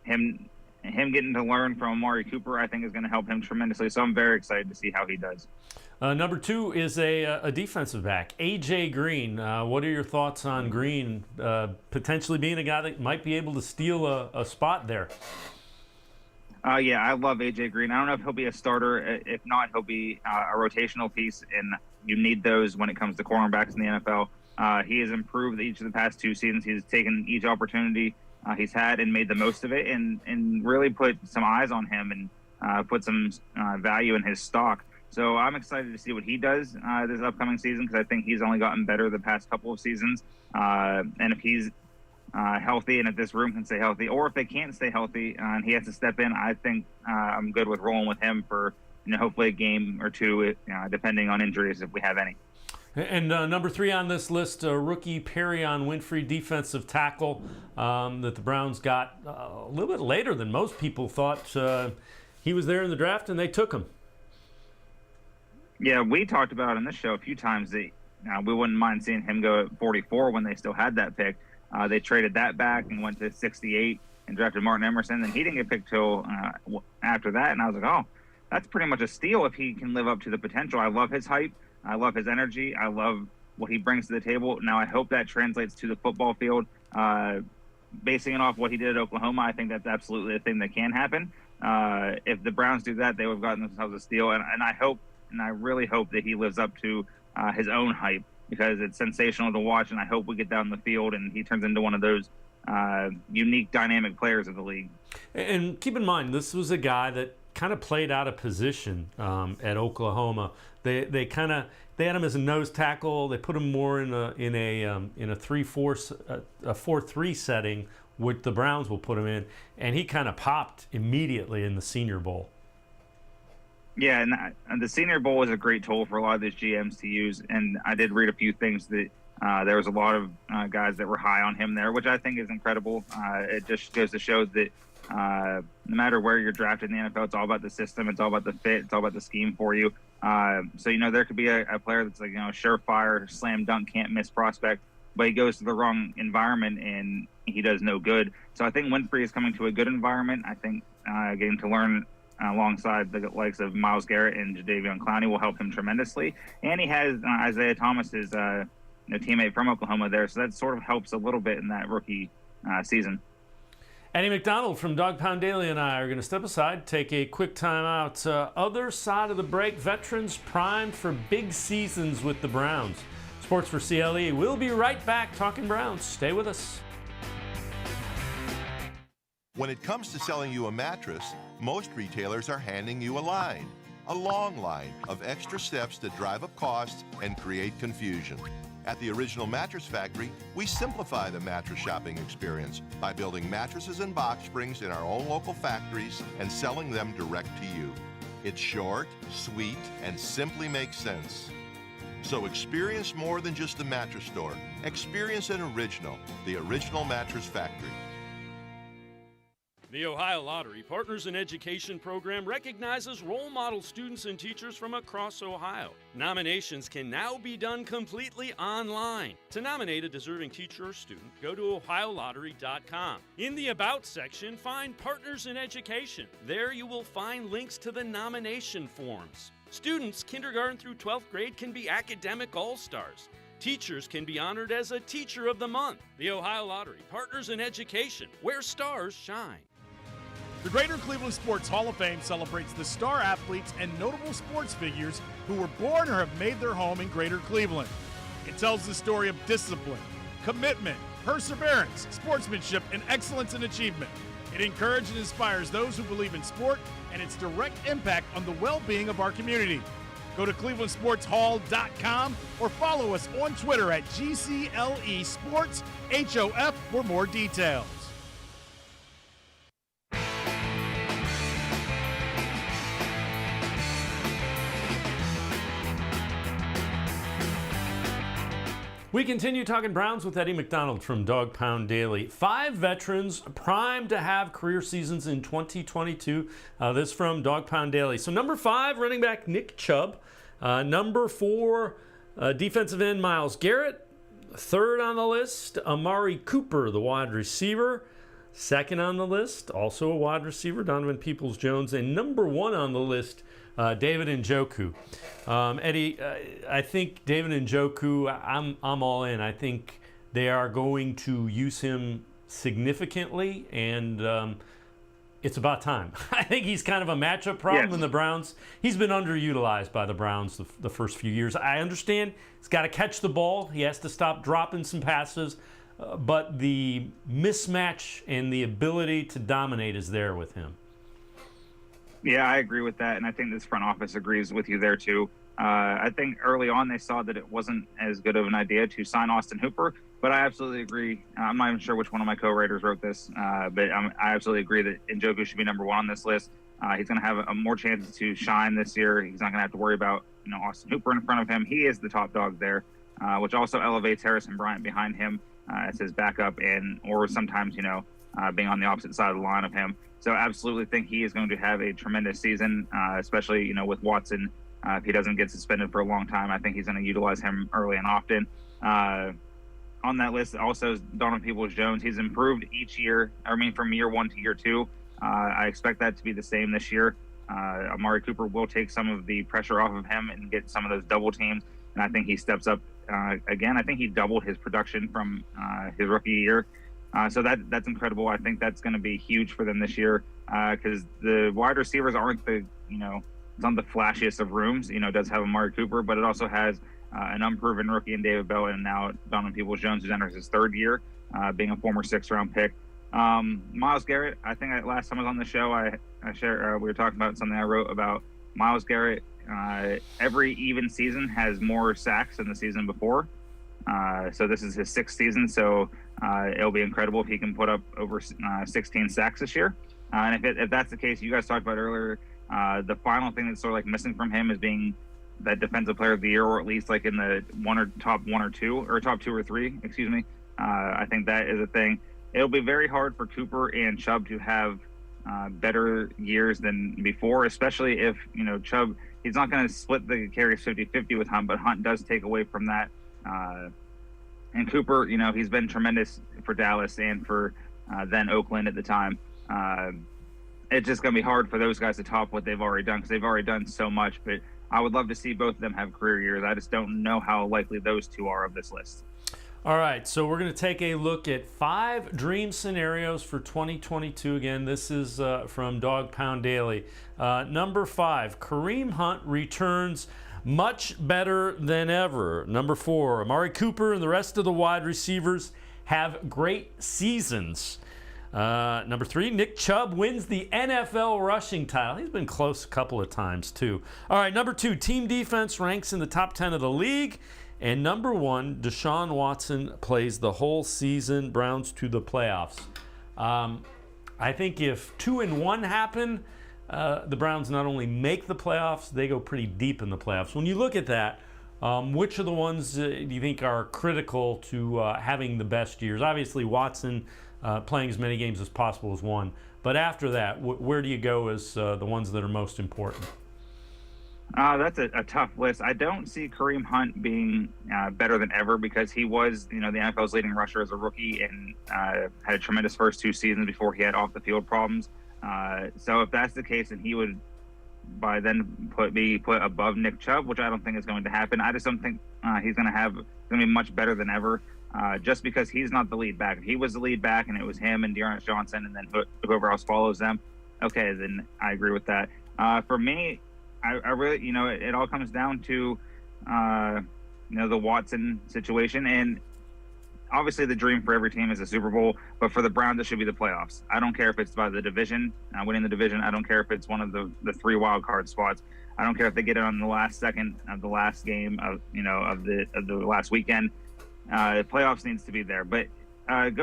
Him getting to learn from Amari Cooper, I think, is going to help him tremendously. So I'm very excited to see how he does. Number 2 is a defensive back, A.J. Green. What are your thoughts on Green potentially being a guy that might be able to steal a spot there? Yeah, I love A.J. Green. I don't know if he'll be a starter. If not, he'll be a rotational piece, and you need those when it comes to cornerbacks in the NFL. He has improved each of the past 2 seasons. He's taken each opportunity he's had and made the most of it, and really put some eyes on him and put some value in his stock. So I'm excited to see what he does this upcoming season, because I think he's only gotten better the past couple of seasons. And if he's healthy, and if this room can stay healthy, or if they can't stay healthy and he has to step in, I think I'm good with rolling with him for, you know, hopefully a game or 2, depending on injuries if we have any. And number 3 on this list, rookie Perrion Winfrey, defensive tackle that the Browns got a little bit later than most people thought. He was there in the draft, and they took him. Yeah, we talked about on this show a few times that we wouldn't mind seeing him go at 44 when they still had that pick. They traded that back and went to 68 and drafted Martin Emerson, and he didn't get picked till after that. And I was like, oh, that's pretty much a steal if he can live up to the potential. I love his hype. I love his energy. I love what he brings to the table. Now, I hope that translates to the football field. Basing it off what he did at Oklahoma, I think that's absolutely a thing that can happen. If the Browns do that, they would have gotten themselves a steal. And I hope, and I really hope that he lives up to his own hype. because it's sensational to watch, and I hope we get down the field and he turns into one of those unique, dynamic players of the league. And keep in mind, this was a guy that kind of played out of position at Oklahoma. They had him as a nose tackle. They put him more in a 4-3 setting, which the Browns will put him in, and he kind of popped immediately in the Senior Bowl. Yeah, and the Senior Bowl is a great tool for a lot of these GMs to use. And I did read a few things that there was a lot of guys that were high on him there, which I think is incredible. It just goes to show that no matter where you're drafted in the NFL, it's all about the system, it's all about the fit, it's all about the scheme for you. So, there could be a player that's like, surefire, slam dunk, can't miss prospect, but he goes to the wrong environment and he does no good. So I think Winfrey is coming to a good environment. I think getting to learn alongside the likes of Myles Garrett and Jadeveon Clowney will help him tremendously. And he has Isaiah Thomas, his teammate from Oklahoma there, so that sort of helps a little bit in that rookie season. Eddie McDonald from Dog Pound Daily and I are going to step aside, take a quick time out. Other side of the break, veterans primed for big seasons with the Browns. Sports4CLE, we'll be right back talking Browns. Stay with us. When it comes to selling you a mattress, most retailers are handing you a long line of extra steps that drive up costs and create confusion. At the Original Mattress Factory, we simplify the mattress shopping experience by building mattresses and box springs in our own local factories and selling them direct to you. It's short, sweet, and simply makes sense. So experience more than just the mattress store. Experience an original, the Original Mattress Factory. The Ohio Lottery Partners in Education program recognizes role model students and teachers from across Ohio. Nominations can now be done completely online. To nominate a deserving teacher or student, go to ohiolottery.com. In the About section, find Partners in Education. There you will find links to the nomination forms. Students, kindergarten through 12th grade, can be academic all-stars. Teachers can be honored as a Teacher of the Month. The Ohio Lottery Partners in Education, where stars shine. The Greater Cleveland Sports Hall of Fame celebrates the star athletes and notable sports figures who were born or have made their home in Greater Cleveland. It tells the story of discipline, commitment, perseverance, sportsmanship, and excellence in achievement. It encourages and inspires those who believe in sport and its direct impact on the well-being of our community. Go to clevelandsportshall.com or follow us on Twitter at GCLE Sports HOF for more details. We continue talking Browns with Eddie McDonald from Dog Pound Daily. 5 veterans primed to have career seasons in 2022. This from Dog Pound Daily. So number 5, running back Nick Chubb. Number 4, defensive end Myles Garrett. 3rd on the list, Amari Cooper, the wide receiver. 2nd on the list, also a wide receiver, Donovan Peoples-Jones. And number 1 on the list, David Njoku. Eddie, I think David Njoku, I'm all in. I think they are going to use him significantly, and it's about time. I think he's kind of a matchup problem in the Browns. He's been underutilized by the Browns the first few years. I understand he's got to catch the ball. He has to stop dropping some passes, but the mismatch and the ability to dominate is there with him. Yeah, I agree with that, and I think this front office agrees with you there too. I think early on they saw that it wasn't as good of an idea to sign Austin Hooper, but I absolutely agree. I'm not even sure which one of my co-writers wrote this, but I absolutely agree that Njoku should be number 1 on this list. He's going to have more chances to shine this year. He's not going to have to worry about Austin Hooper in front of him. He is the top dog there, which also elevates Harrison Bryant behind him as his backup, or sometimes being on the opposite side of the line of him. So absolutely think he is going to have a tremendous season, especially, with Watson. If he doesn't get suspended for a long time, I think he's going to utilize him early and often. On that list also is Donovan Peoples-Jones. He's improved each year, from year 1 to year 2. I expect that to be the same this year. Amari Cooper will take some of the pressure off of him and get some of those double teams, and I think he steps up again. I think he doubled his production from his rookie year. So that's incredible. I think that's going to be huge for them this year because the wide receivers aren't it's not the flashiest of rooms. It does have Amari Cooper, but it also has an unproven rookie in David Bell, and now Donovan Peoples-Jones, who's enters his third year, being a former 6th-round pick. Myles Garrett, I think last time I was on the show, we were talking about something I wrote about Myles Garrett. Every even season has more sacks than the season before. So this is his 6th season, so it'll be incredible if he can put up over 16 sacks this year. And if that's the case, you guys talked about earlier, the final thing that's sort of like missing from him is being that defensive player of the year, or at least like in the top 2 or 3, excuse me. I think that is a thing. It'll be very hard for Cooper and Chubb to have better years than before, especially if, Chubb, he's not going to split the carries 50-50 with Hunt, but Hunt does take away from that. And Cooper, he's been tremendous for Dallas and for then Oakland at the time. It's just going to be hard for those guys to top what they've already done, because they've already done so much. But I would love to see both of them have career years. I just don't know how likely those two are of this list. All right, so we're going to take a look at 5 dream scenarios for 2022. Again, this is from Dog Pound Daily. Number 5, Kareem Hunt returns much better than ever. Number 4, Amari Cooper and the rest of the wide receivers have great seasons. Number 3, Nick Chubb wins the NFL rushing title. He's been close a couple of times, too. All right, number 2, team defense ranks in the top 10 of the league. And number 1, Deshaun Watson plays the whole season, Browns to the playoffs. I think if 2-1 happen, the Browns not only make the playoffs, they go pretty deep in the playoffs. When you look at that, which of the ones do you think are critical to having the best years? Obviously, Watson playing as many games as possible is one. But after that, where do you go as the ones that are most important? That's a tough list. I don't see Kareem Hunt being better than ever, because he was, the NFL's leading rusher as a rookie and had a tremendous first 2 seasons before he had off-the-field problems. So if that's the case, then he would by then be put above Nick Chubb, which I don't think is going to happen. I just don't think he's going to be much better than ever, just because he's not the lead back. If he was the lead back and it was him and Dearness Johnson and then whoever else follows them, okay, then I agree with that. For me, I really, it all comes down to, the Watson situation. And obviously the dream for every team is a Super Bowl, but for the Browns, it should be the playoffs. I don't care if it's by the division, winning the division. I don't care if it's one of the 3 wild card spots. I don't care if they get it on the last second of the last game of the last weekend. The playoffs needs to be there. But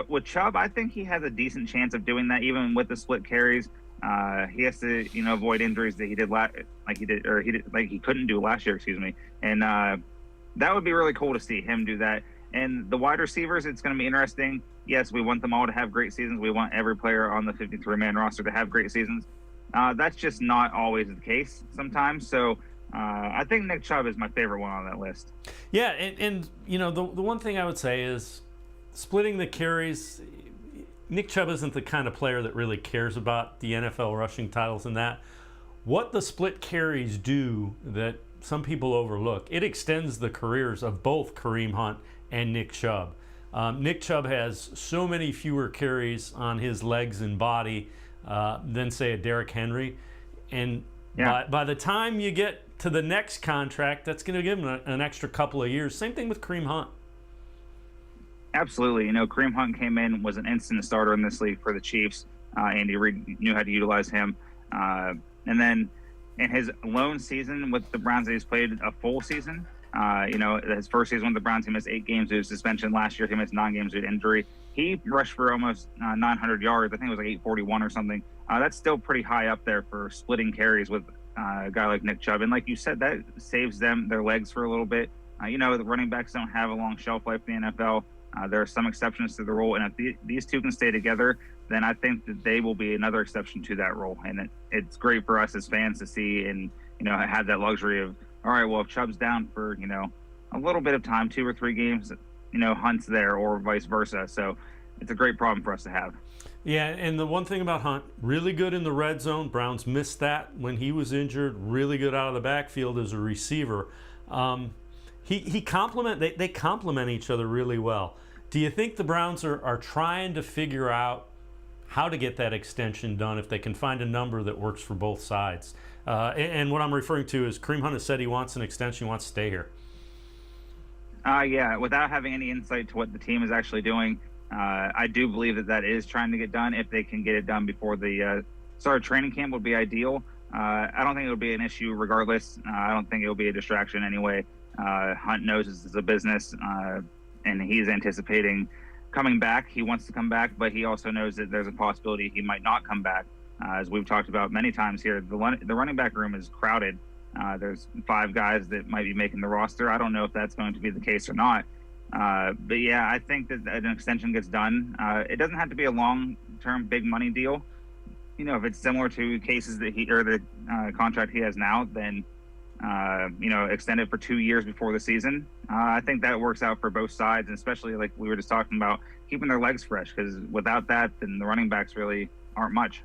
with Chubb, I think he has a decent chance of doing that, even with the split carries. He has to, avoid injuries that he couldn't do last year, excuse me. And that would be really cool to see him do that. And the wide receivers, it's going to be interesting. Yes, we want them all to have great seasons. We want every player on the 53-man roster to have great seasons. That's just not always the case sometimes. So I think Nick Chubb is my favorite one on that list. Yeah, and the one thing I would say is splitting the carries. Nick Chubb isn't the kind of player that really cares about the NFL rushing titles and that. What the split carries do that some people overlook, it extends the careers of both Kareem Hunt and Nick Chubb. Nick Chubb has so many fewer carries on his legs and body than, say, a Derrick Henry. And by the time you get to the next contract, that's going to give him an extra couple of years. Same thing with Kareem Hunt. Absolutely. Kareem Hunt came in, was an instant starter in this league for the Chiefs. Andy Reid knew how to utilize him. And then in his lone season with the Browns, he's played a full season. His first season with the Browns, he missed 8 games due to suspension. Last year, he missed 9 games due to injury. He rushed for almost 900 yards. I think it was like 841 or something. That's still pretty high up there for splitting carries with a guy like Nick Chubb. And like you said, that saves them their legs for a little bit. The running backs don't have a long shelf life in the NFL. There are some exceptions to the rule, and if these two can stay together, then I think that they will be another exception to that rule. And it's great for us as fans to see and, have that luxury of, all right, well, if Chubb's down for, a little bit of time, 2 or 3 games, Hunt's there or vice versa. So it's a great problem for us to have. Yeah, and the one thing about Hunt, really good in the red zone. Browns missed that when he was injured. Really good out of the backfield as a receiver. They complement each other really well. Do you think the Browns are trying to figure out how to get that extension done if they can find a number that works for both sides? And what I'm referring to is Kareem Hunt has said he wants an extension, he wants to stay here. Yeah, without having any insight to what the team is actually doing, I do believe that is trying to get done. If they can get it done before the start of training camp would be ideal. I don't think it would be an issue regardless. I don't think it will be a distraction anyway. Hunt knows this is a business, and he's anticipating coming back. He wants to come back, but he also knows that there's a possibility he might not come back. As we've talked about many times here, the running back room is crowded. There's 5 guys that might be making the roster. I don't know if that's going to be the case or not. But yeah, I think that an extension gets done. It doesn't have to be a long-term, big money deal. You know, if it's similar to cases that the contract he has now, then extend it for 2 years before the season. I think that works out for both sides, and especially like we were just talking about, keeping their legs fresh, because without that, then the running backs really aren't much.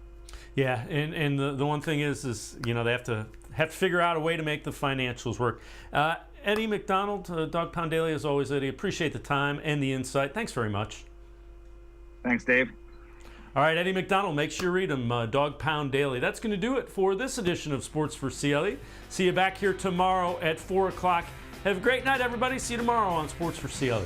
Yeah, and the one thing is they have to figure out a way to make the financials work. Eddie McDonald, Dog Pound Daily, as always, Eddie, appreciate the time and the insight. Thanks very much. Thanks, Dave. All right, Eddie McDonald, make sure you read him, Dog Pound Daily. That's going to do it for this edition of Sports for CLE. See you back here tomorrow at 4 o'clock. Have a great night, everybody. See you tomorrow on Sports for CLE.